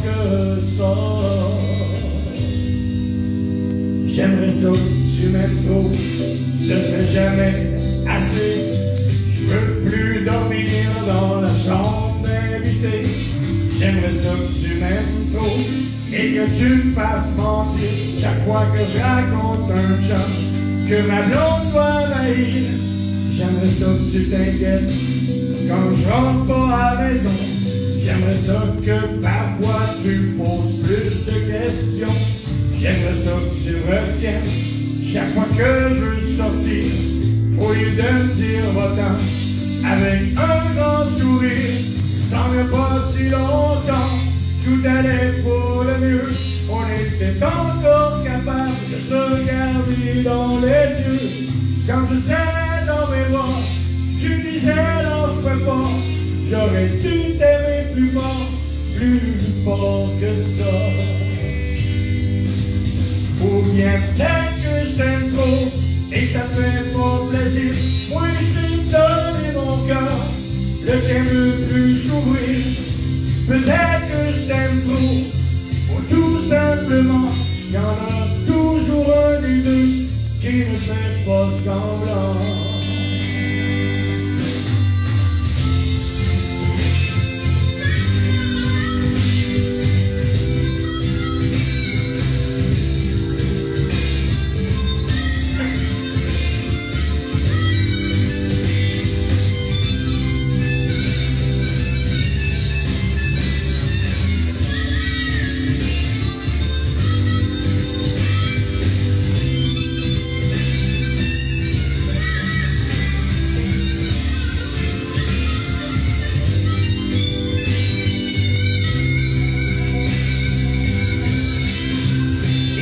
que ça. J'aimerais ça que tu m'aimes trop, ce serait jamais assez. Je veux plus dormir dans la chambre d'invité. J'aimerais ça que tu m'aimes trop et que tu me fasses mentir chaque fois que je raconte un chum que ma blonde va l'haïr. J'aimerais ça que tu t'inquiètes quand je rentre pas à la maison. J'aimerais ça que parfois tu poses plus de questions. J'aimerais ça que tu retiennes chaque fois que je veux sortir, au lieu de me dire va-t'en avec un grand sourire. Ça n'est pas si longtemps, tout allait pour le mieux. On était encore capable de se regarder dans les yeux. Quand je serrais dans mes bras, tu disais non, je peux pas. J'aurais dû t'aimer plus fort que ça. Ou bien peut-être que je t'aime trop et ça fait pas plaisir. Moi j'ai donné mon cœur, le tien veut plus s'ouvrir. Peut-être que je t'aime trop, ou tout simplement y en a toujours un des deux qui ne fait pas semblant.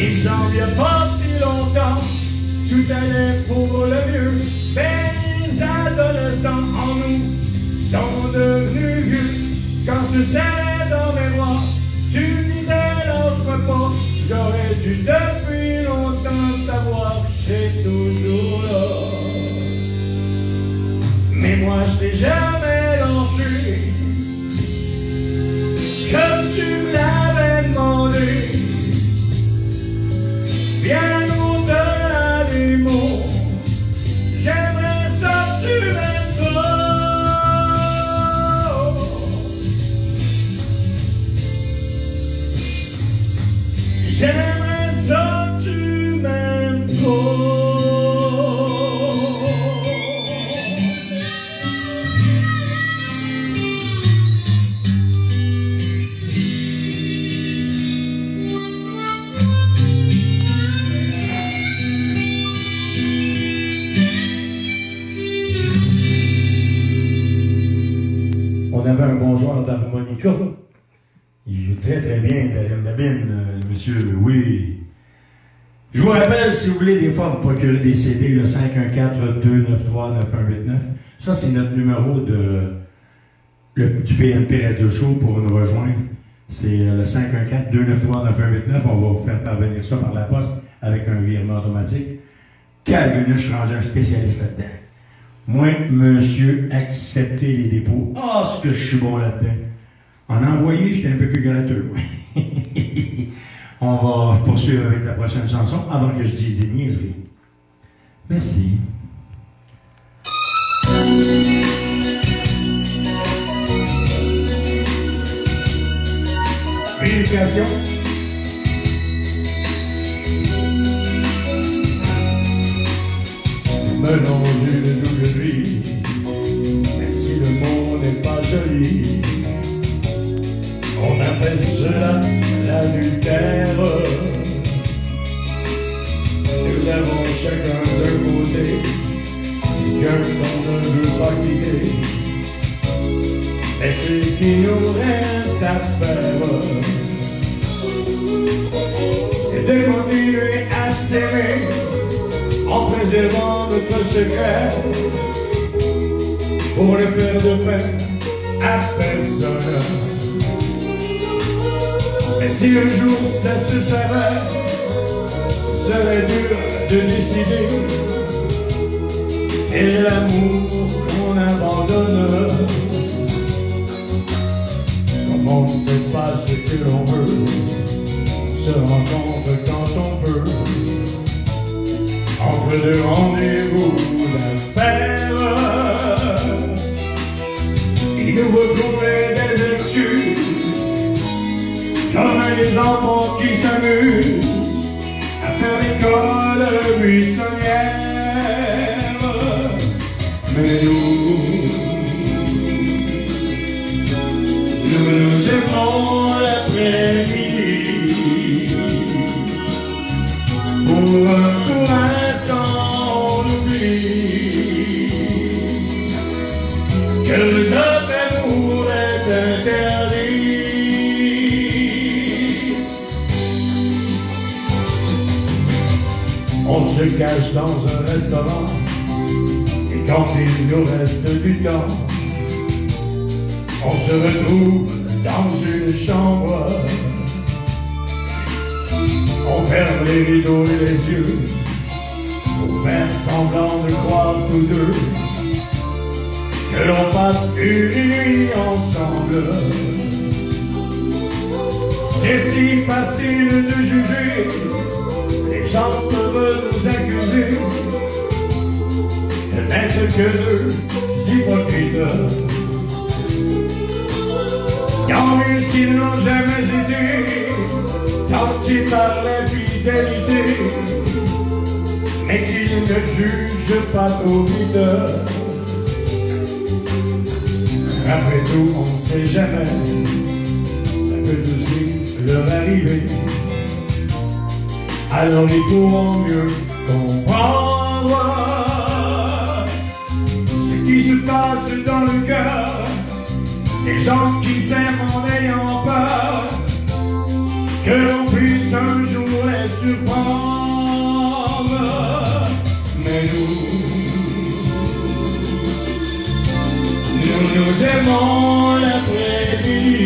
Il s'en vient pas si longtemps, tout allait pour le mieux. Mais les adolescents en nous sont devenus vieux. Quand je serrais dans mes bras, tu me disais non, je peux pas. J'aurais dû depuis longtemps savoir que j'étais toujours là. Mais moi je t'ai jamais lâché, comme tu me l'avais demandé. Bien au-delà des mots, j'aimerais ça que tu m'aimes trop. J'aimerais ça que tu m'aimes trop. On avait un bon joueur d'harmonica. Il joue très très bien, le monsieur, oui. Je vous rappelle, si vous voulez des fois vous procurer des CD, le 514-293-9189. Ça, c'est notre numéro du PNP Radio Show pour nous rejoindre. C'est le 514-293-9189. On va vous faire parvenir ça par la poste avec un virement automatique. Calvin, je suis rendu un spécialiste là-dedans. Moi, monsieur, acceptez les dépôts. Ah, ce que je suis bon là-dedans. En envoyer, j'étais un peu plus gratteux, moi. On va poursuivre avec la prochaine chanson avant que je dise des niaiseries. Merci. Vérification. Menons une double vie, même si le monde n'est pas joli. On appelle cela l'adultère. Nous avons chacun d'un côté quelqu'un qu'on ne veut pas quitter. Mais ce qui nous reste à faire, c'est de continuer à s'aimer en préservant notre secret, pour ne faire de peine à personne. Mais si un jour ça se savait, ce serait dur de décider. Et l'amour qu'on abandonne, comme monde ne fait pas ce que l'on veut, se rencontre quand on peut. Entre deux rendez-vous d'affaires, il nous faut trouver des excuses, comme des enfants qui s'amusent à faire l'école buissonnière. Mais nous aimons l'après-midi. Pour un court instant, on oublie que notre amour est interdit. On se cache dans un restaurant, et quand il nous reste du temps, on se retrouve dans une chambre. On ferme les rideaux et les yeux pour faire semblant de croire tous deux que l'on passe une nuit ensemble. C'est si facile de juger, les gens peuvent nous accuser de n'être que deux hypocrites. Tant mieux s'ils n'ont jamais été tentés par l'infidélité, mais qu'ils ne jugent pas trop vite. Après tout, on ne sait jamais, ça peut aussi leur arriver. Alors ils pourront mieux comprendre ce qui se passe dans le cœur des gens qui s'aiment en ayant peur que l'on puisse un jour les surprendre. Mais nous aimons l'après-midi.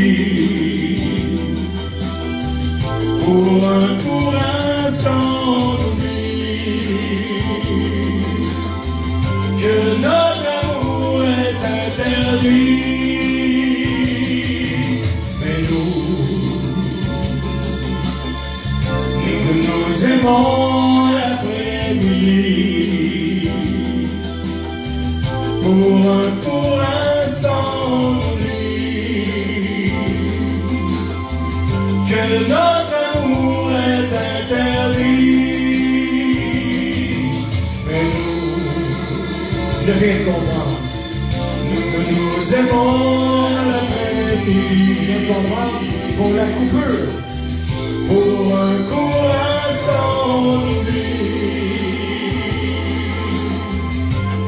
Pour un court instant, on oublie que notre amour est interdit. Nous aimons l'après-midi. Pour un court instant, on oublie que notre amour est interdit. Mais je viens de comprendre, nous aimons l'après-midi. Je viens de comprendre pour la coupure. Pour un court instant, on oublie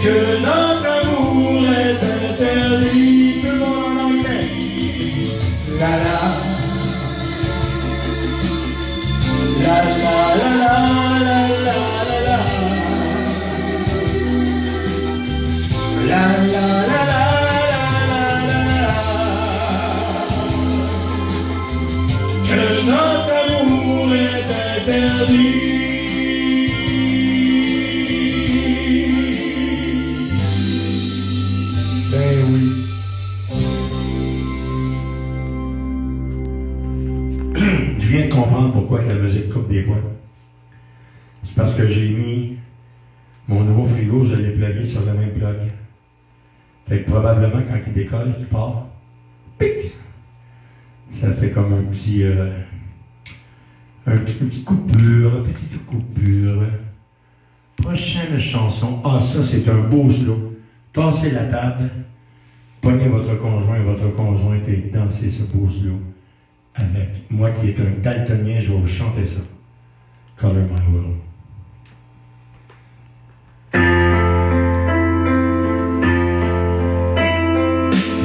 que notre amour est interdit. Tout le monde en anglais. La la la la la la la la la la la la la. Que notre amour est interdit. Ben oui. Je viens de comprendre pourquoi que la musique coupe des points. C'est parce que j'ai mis mon nouveau frigo, je l'ai plugué sur le même plug. Fait que probablement quand il décolle, il part. Pic! Ça fait comme un petit une petite coupure, Prochaine chanson. Ah, ça, c'est un beau slow. Tassez la table, pognez votre conjoint et votre conjointe et dansez ce beau slow avec moi qui est un daltonien, je vais vous chanter ça. Color My World.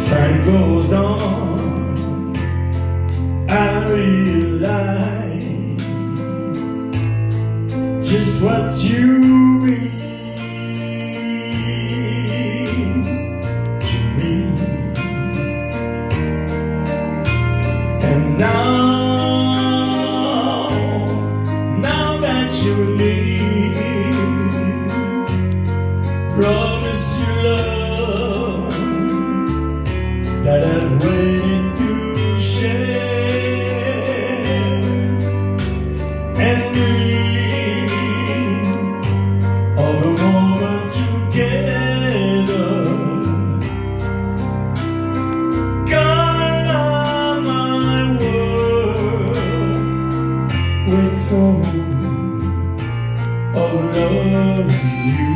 Time goes on, I realize just what you mean to me. And now that you leave, promise you love that I've waited to share. loving you.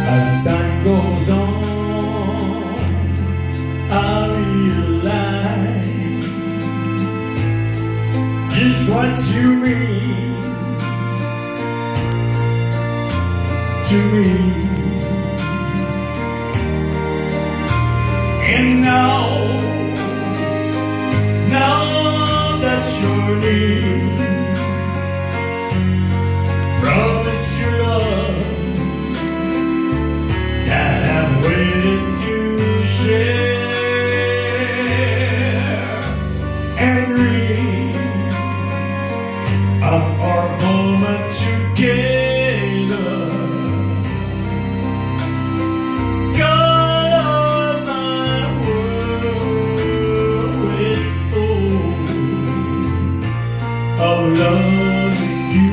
As time goes on, I realize just what you mean to me. And now that you're near, promise your love that I've waited to share and read of our moment together. God of my world with all of loving you.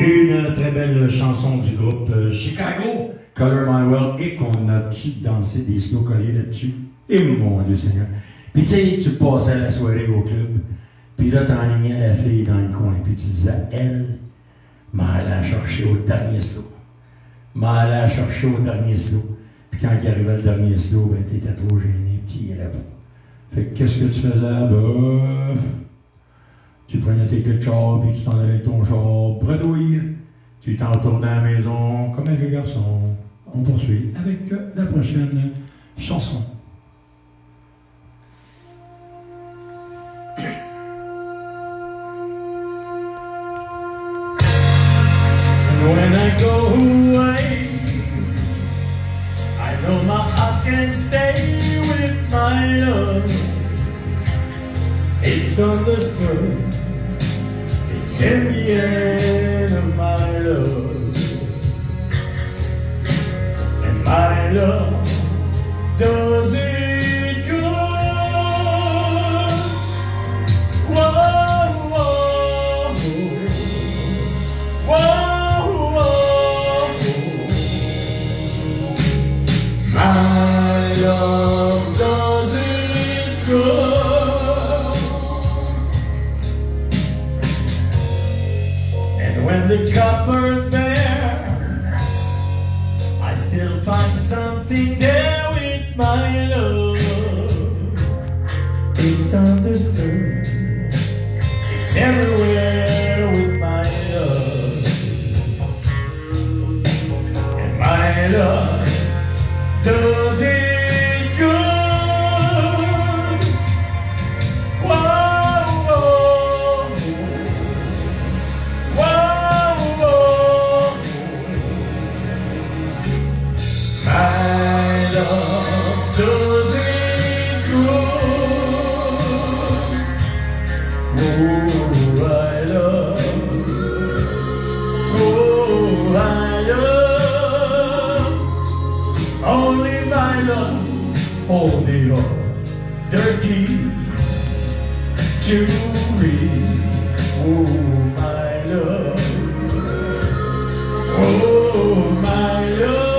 Une très belle chanson du groupe Chicago, Color My World, et qu'on a-tu dansé des slow collés là-dessus? Et mon Dieu Seigneur! Puis tu sais, tu passais la soirée au club, puis là t'enlignais la fille dans le coin, puis tu disais, elle, m'allait la chercher au dernier slow. M'allait la chercher au dernier slow. Puis quand il arrivait le dernier slow, ben t'étais trop gêné, puis il allait pas. Fait que qu'est-ce que tu faisais? Ben, tu prenais tes clés de char, puis tu t'en allais avec ton char, bredouille. Tu t'en retournais à la maison comme un vieux garçon. On poursuit avec la prochaine chanson. When I go away, I know my heart can stay with my love. It's understood. It's in the end of my love, and my love does it good. Whoa, whoa, whoa, whoa. My love does it good. When the cupboard's bare, I still find something there with my love. It's understood. It's everywhere with my love. And my love does it good. Whoa, whoa, whoa. My love does it good. Oh, they are dirty to me. Oh, my love. Oh, my love.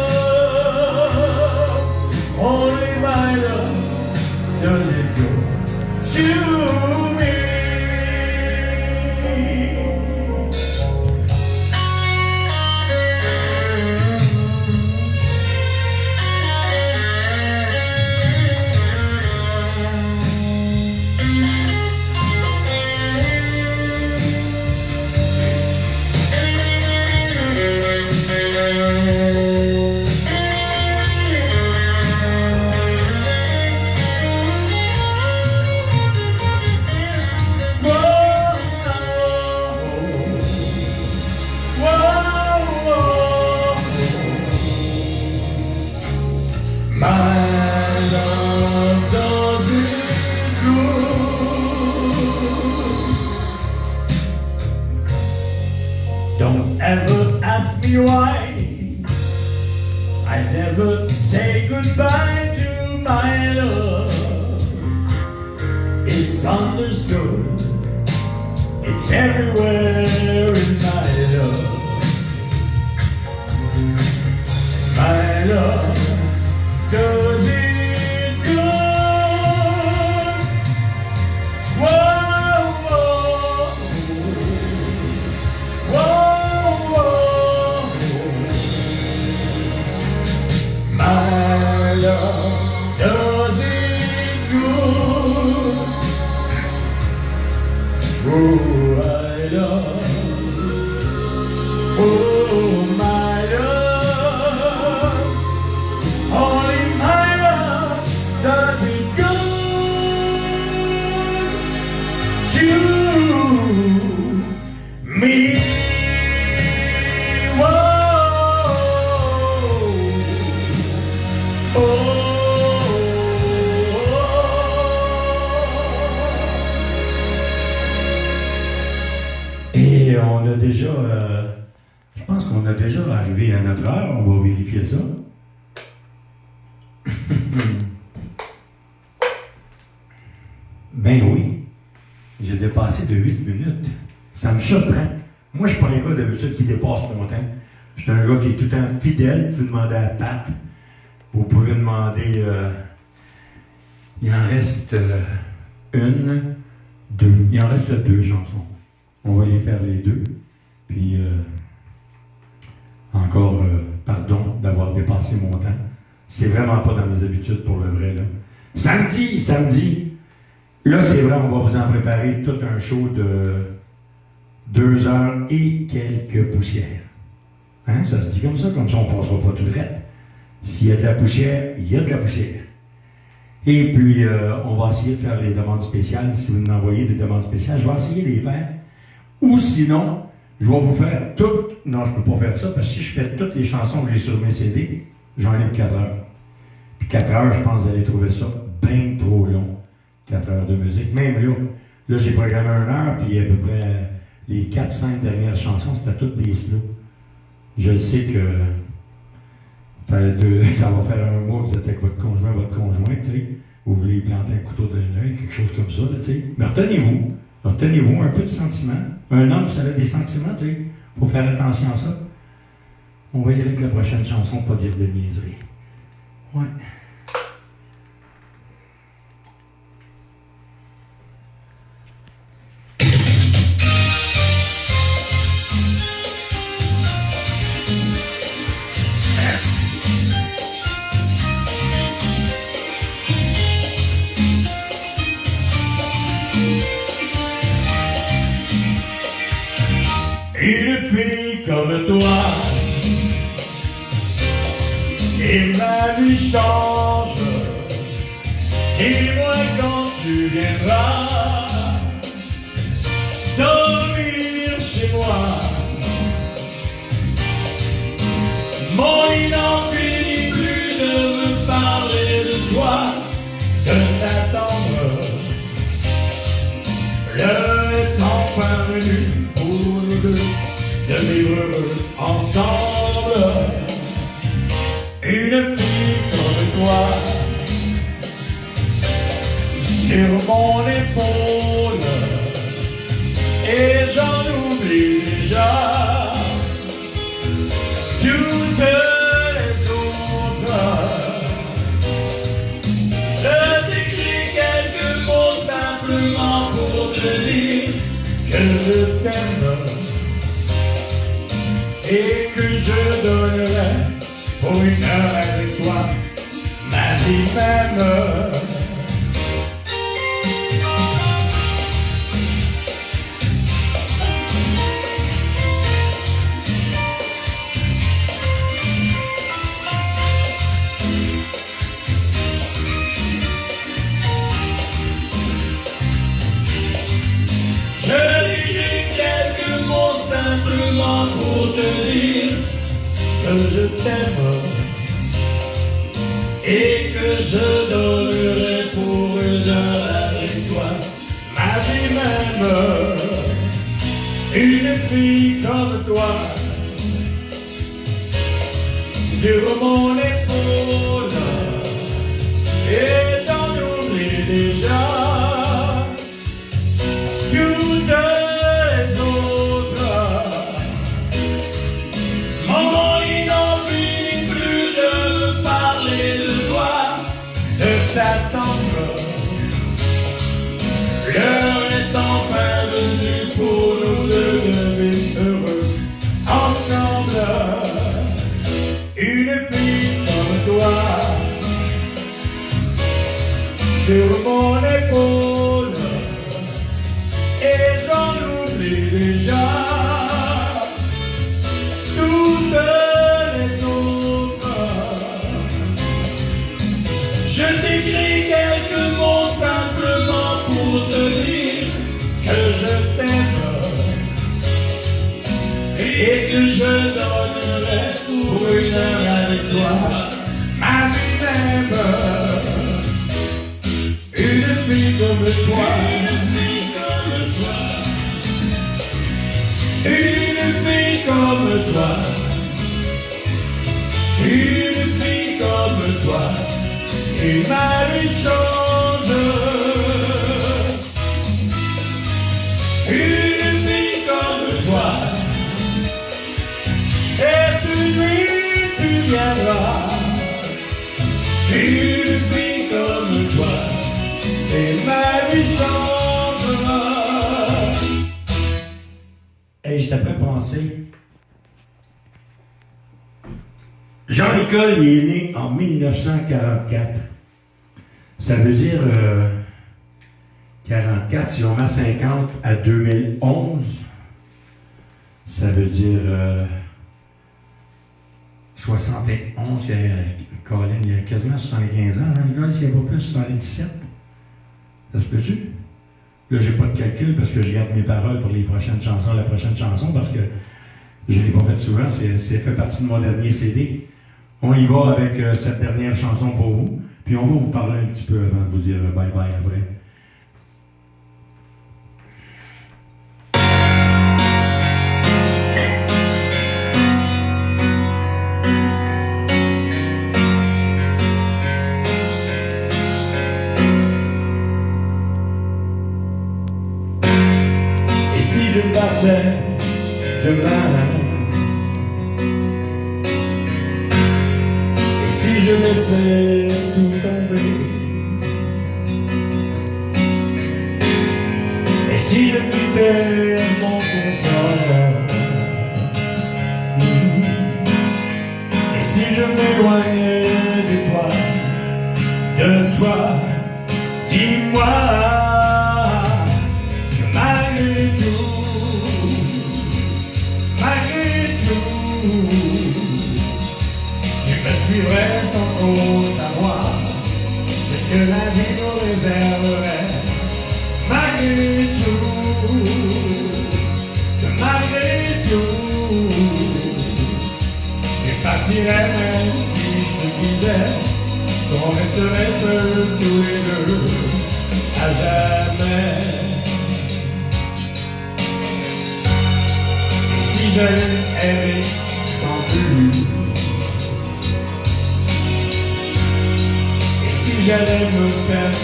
Only my love does it go to me. Don't ever ask me why I never say goodbye to my love. It's understood, it's everywhere in my love. My love does it good. Whoa, whoa, whoa, whoa. My love does it good. Oh, I love. Oh, my love. Only my love does it good to me. Whoa, oh, Et on a déjà, je pense qu'on a déjà arrivé à notre heure, on va vérifier ça. Ben oui, j'ai dépassé de 8 minutes. Ça me surprend. Moi, je suis pas un gars d'habitude qui dépasse mon temps. Je suis un gars qui est tout le temps fidèle. Vous pouvez demander à Pat. Vous pouvez demander... il en reste une, deux. Il en reste deux chansons. On va les faire les deux. Puis, encore, pardon d'avoir dépassé mon temps. C'est vraiment pas dans mes habitudes pour le vrai, là. Samedi, là, c'est vrai, on va vous en préparer tout un show de 2 heures et quelques poussières. Hein? Ça se dit comme ça on passera pas tout droit. S'il y a de la poussière, il y a de la poussière. Et puis, on va essayer de faire les demandes spéciales. Si vous m'envoyez des demandes spéciales, je vais essayer de les faire. Ou sinon, je vais vous faire toutes... Non, je ne peux pas faire ça, parce que si je fais toutes les chansons que j'ai sur mes CD, j'en ai pour 4 heures. Puis 4 heures, je pense que vous allez trouver ça bien trop long. 4 heures de musique. Même là j'ai programmé 1 heure, puis à peu près les 4-5 dernières chansons, c'était toutes des slows. Je sais que ça va faire 1 mois que vous êtes avec votre conjoint, tu sais. Vous voulez planter un couteau dans l'œil, quelque chose comme ça, tu sais. Mais retenez-vous un peu de sentiments. Un homme, ça a des sentiments, tu sais. Faut faire attention à ça. On va y aller avec la prochaine chanson, pas dire de niaiserie. Ouais. Une fille comme toi, et ma vie change. Dis-moi quand tu viendras dormir chez moi. Mon lit n'en finit plus de me parler de toi, de t'attendre. L'heure est enfin venue pour nous deux de vivre ensemble. Une fille comme toi, mon épaule et j'en oublie déjà toutes les autres. Je t'écris quelques mots simplement pour te dire que je t'aime et que je donnerai pour une heure avec toi ma vie même. Je t'écris quelques mots simplement pour te dire que je t'aime et que je donnerai pour une heure avec toi ma vie même. Une fille comme toi sur mon épaule et j'en oublie déjà toutes les autres. Mon envie n'en finit plus de me parler de toi, de t'attendre. L'heure est enfin venue pour nous deux de vivre heureux ensemble. Une fille comme toi sur mon épaule et j'en oublie déjà toutes les autres. Je t'écris quelques mots simplement pour te dire que je t'aime et que je donnerai pour une heure avec toi ma vie même. Une fille comme toi, une fille comme toi, une fille comme toi, et ma vie change. Une fille comme toi, et une nuit tu viendras. Une fille comme toi, et ma vie changera. Hey, j'étais prêt à penser. Jean-Nicole, il est né en 1944. Ça veut dire 44, si on met 50 à 2011, ça veut dire 71, Colin, il y a quasiment 75 ans. Jean-Nicole, s'il n'y a pas plus, 77. Ça se peut-tu? Là, j'ai pas de calcul parce que je garde mes paroles pour les prochaines chansons, la prochaine chanson, parce que je ne l'ai pas fait souvent, c'est fait partie de mon dernier CD. On y va avec cette dernière chanson pour vous, puis on va vous parler un petit peu avant de vous dire bye-bye après. Et si je partais demain, et si je laissais tout tomber, et si je quittais mon confort, et si je m'éloignais de toi, dis-moi que malgré tout, tu me suivrais sans trop savoir ce que la vie nous réserverait. Malgré tout, tu partirais même si je te disais qu'on resterait seuls tous les deux à jamais. Et si j'allais aimer sans but, et si j'allais me perdre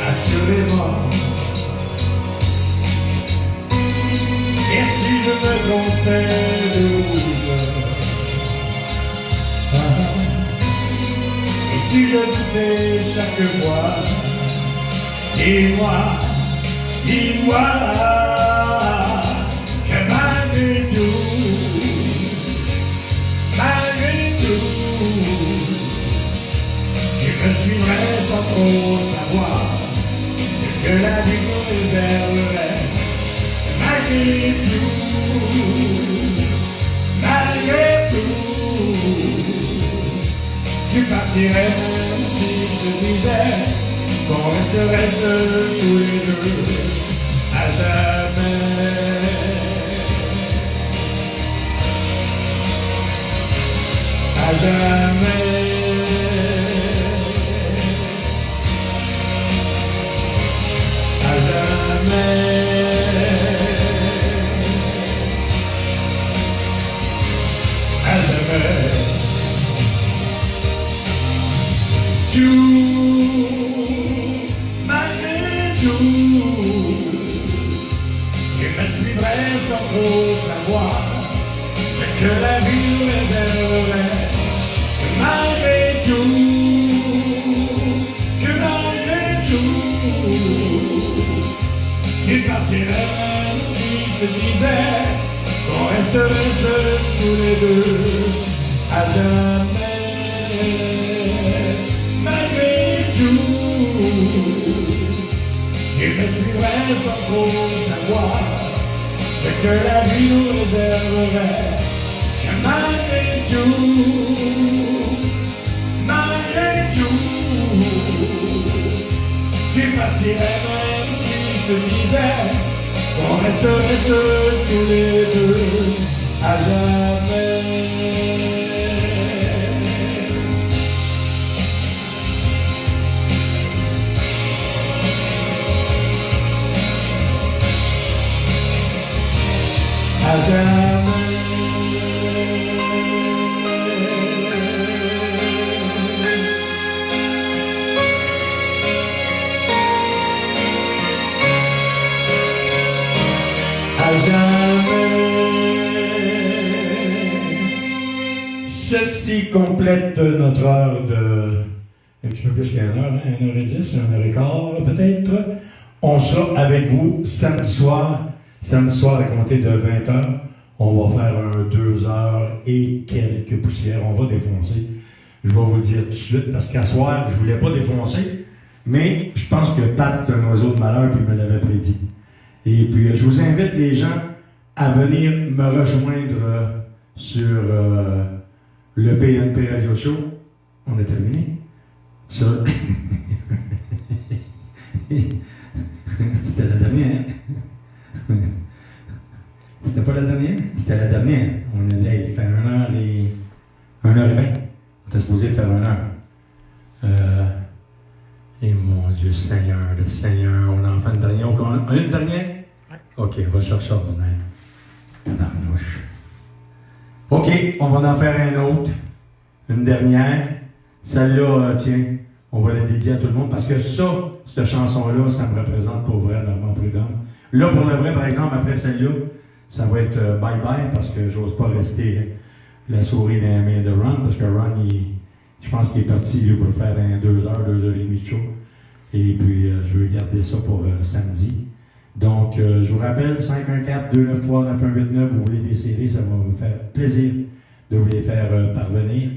assurément. Et si je me trompais de route, et si je doutais chaque fois, dis-moi, dis-moi que malgré tout, je me suivrai sans trop savoir ce que la vie nous réserverait. Malgré tout, tu partirais même si je te disais qu'on resterait seuls tous les deux à jamais. À jamais. À jamais. À jamais. Tout, malgré tout, je me suivrai sans trop savoir ce que la vie nous réserverait. Malgré tout, tu partirais même si je te disais qu'on resterait seuls tous les deux à jamais. Malgré tout, tu me suivrais sans trop savoir ce que la vie nous réserverait. Que malgré tout, tu partirais même si je te disais qu'on resterait seuls tous les deux à jamais. À jamais. Ceci complète notre heure de... un petit peu plus qu'une heure, hein, 1h10, 1h15 peut-être. On sera avec vous samedi soir à compter de 20h. On va faire un 2 heures et quelques poussières. On va défoncer. Je vais vous le dire tout de suite, parce qu'à soir, je ne voulais pas défoncer, mais je pense que Pat, c'est un oiseau de malheur, puis il me l'avait prédit. Et puis, je vous invite les gens à venir me rejoindre sur le PNP Radio Show. On a terminé. Ça. C'était la dernière. C'était pas la dernière? C'était la dernière. On allait faire 1h20. On était supposé faire 1 heure. Et mon Dieu, Seigneur, le Seigneur, on en fait une dernière. On a une dernière? OK, on va chercher ordinaire. Tabarnouche. OK, on va en faire un autre. Une dernière. Celle-là, tiens, on va la dédier à tout le monde parce que ça, cette chanson-là, ça me représente pour vrai, Normand Prudhomme. Là, pour le vrai, par exemple, après celle-là, ça va être bye-bye parce que j'ose pas rester la souris dans les mains de Ron parce que Ron, je pense qu'il est parti lui, pour faire un 2 heures, 2 heures et demie de show. Et puis, je veux garder ça pour samedi. Donc, je vous rappelle, 514-293-9189, vous voulez des CD, ça va me faire plaisir de vous les faire parvenir.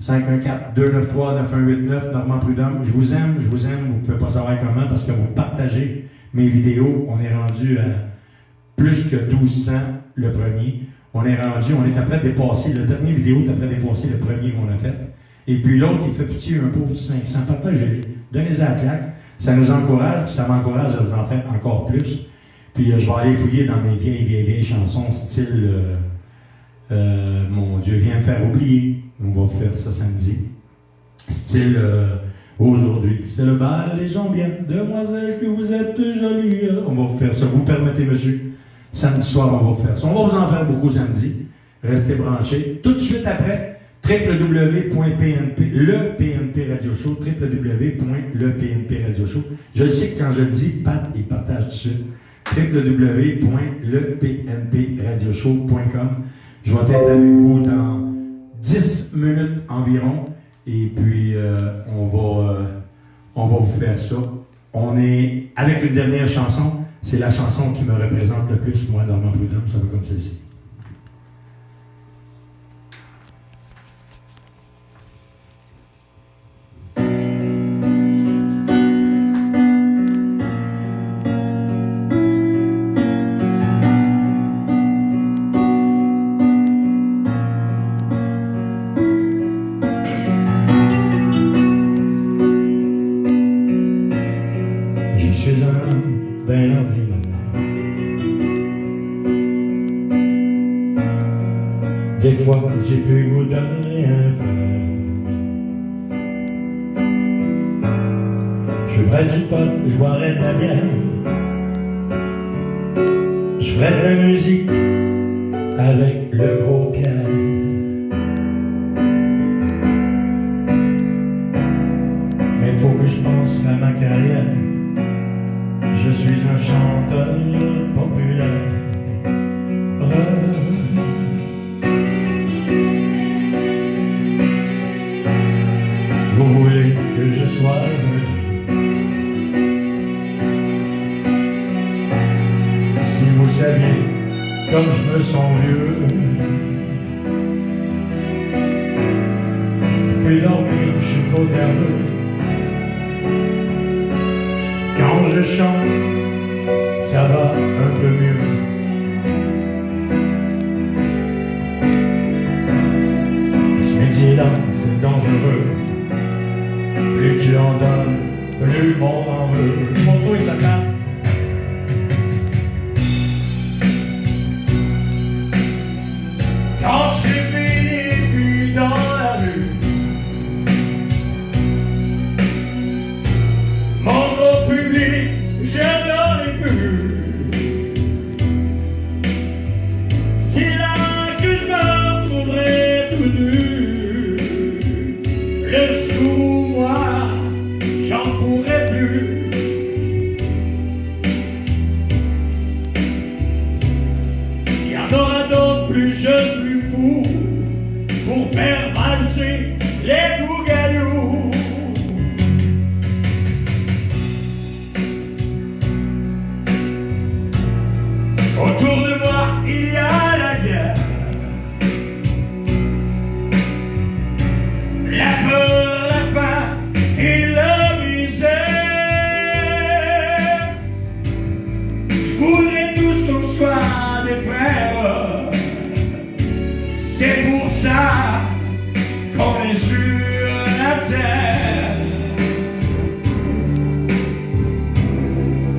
514-293-9189, Normand Prudhomme, je vous aime, vous ne pouvez pas savoir comment parce que vous partagez mes vidéos. On est rendu à plus que 1200 le premier. On est après dépasser, le dernier vidéo est après dépasser le premier qu'on a fait. Et puis l'autre, il fait petit, un pauvre 500. Partagez-les, donnez-les à la claque. Ça nous encourage, puis ça m'encourage à vous en faire encore plus. Puis je vais aller fouiller dans mes vieilles chansons, style mon Dieu, viens me faire oublier. On va faire ça samedi. Style aujourd'hui. C'est le bal, les gens bien. Demoiselle, que vous êtes jolie. On va faire ça. Vous permettez, monsieur? Samedi soir, on va faire ça. On va vous en faire beaucoup samedi. Restez branchés. Tout de suite après, www.pnp, le PNP Radio Show, www.lepnpradioshow. Je le sais que quand je le dis, Pat, il partage tout de suite. www.lepnpradioshow.com. Je vais être avec vous dans 10 minutes environ. Et puis, on va vous faire ça. On est avec une dernière chanson. C'est la chanson qui me représente le plus, moi, Normand Prudhomme. Ça va comme celle-ci. Je suis un homme ben ordinaire. Des fois, j'ai plus le goût de rien faire. Je ferais du pot, je boirais de la bière. Je ferais de la musique avec le gros Pierre. Mais faut que je pense à ma carrière. Je suis un chanteur populaire. Vous voulez que je sois un dieu. Si vous saviez comme je me sens vieux, je peux plus dormir, je suis trop nerveux. Quand je chante, ça va un peu mieux. Ce métier-là, c'est dangereux. Plus tu en donnes, plus le monde en veut. Mon toit, ça tape. Quand j'ai fini, puis dans la rue, mon gros public, je n'en ai plus. C'est là que je me retrouverai tout nu. Le chou, moi, j'en pourrai plus. Il y en aura d'autres plus jeunes, plus fous, pour faire valser les bougalous. Autour de moi, il y a la guerre, la peur, la faim et la misère. Je voudrais tous qu'on soit des frères. C'est pour ça qu'on est sur la terre.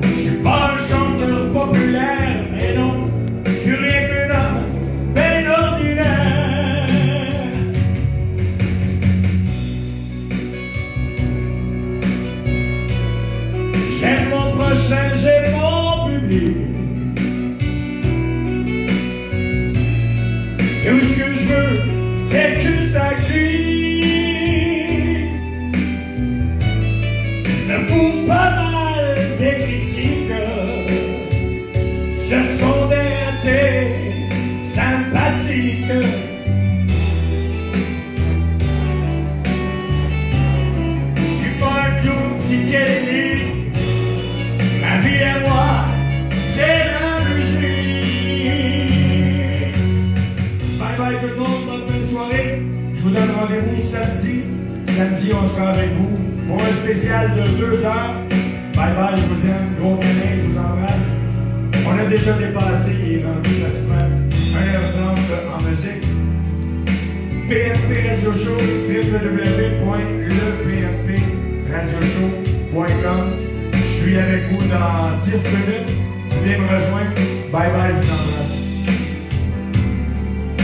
Je suis pas un chanteur populaire, mais non, je suis rien qu'un homme ben ordinaire. J'aime mon prochain, j'aime mon public. Tout ce que je veux, c'est que ça crie. Je me fous pas mal des critiques. Ce sont des ratés sympathiques. Je suis pas un clown psychédélique. Ma vie à moi, c'est la musique. Bye bye tout le monde, bonne fin de soirée. Je vous donne rendez-vous samedi. Samedi, on sera avec vous pour un spécial de 2 heures. Bye bye, je vous aime, gros câlin, je vous embrasse. On a déjà dépassé, il est rendu pratiquement 1h30 en musique. PNP Radio Show, www.lepnpradioshow.com. Je suis avec vous dans 10 minutes. Venez me rejoindre. Bye bye, je vous embrasse.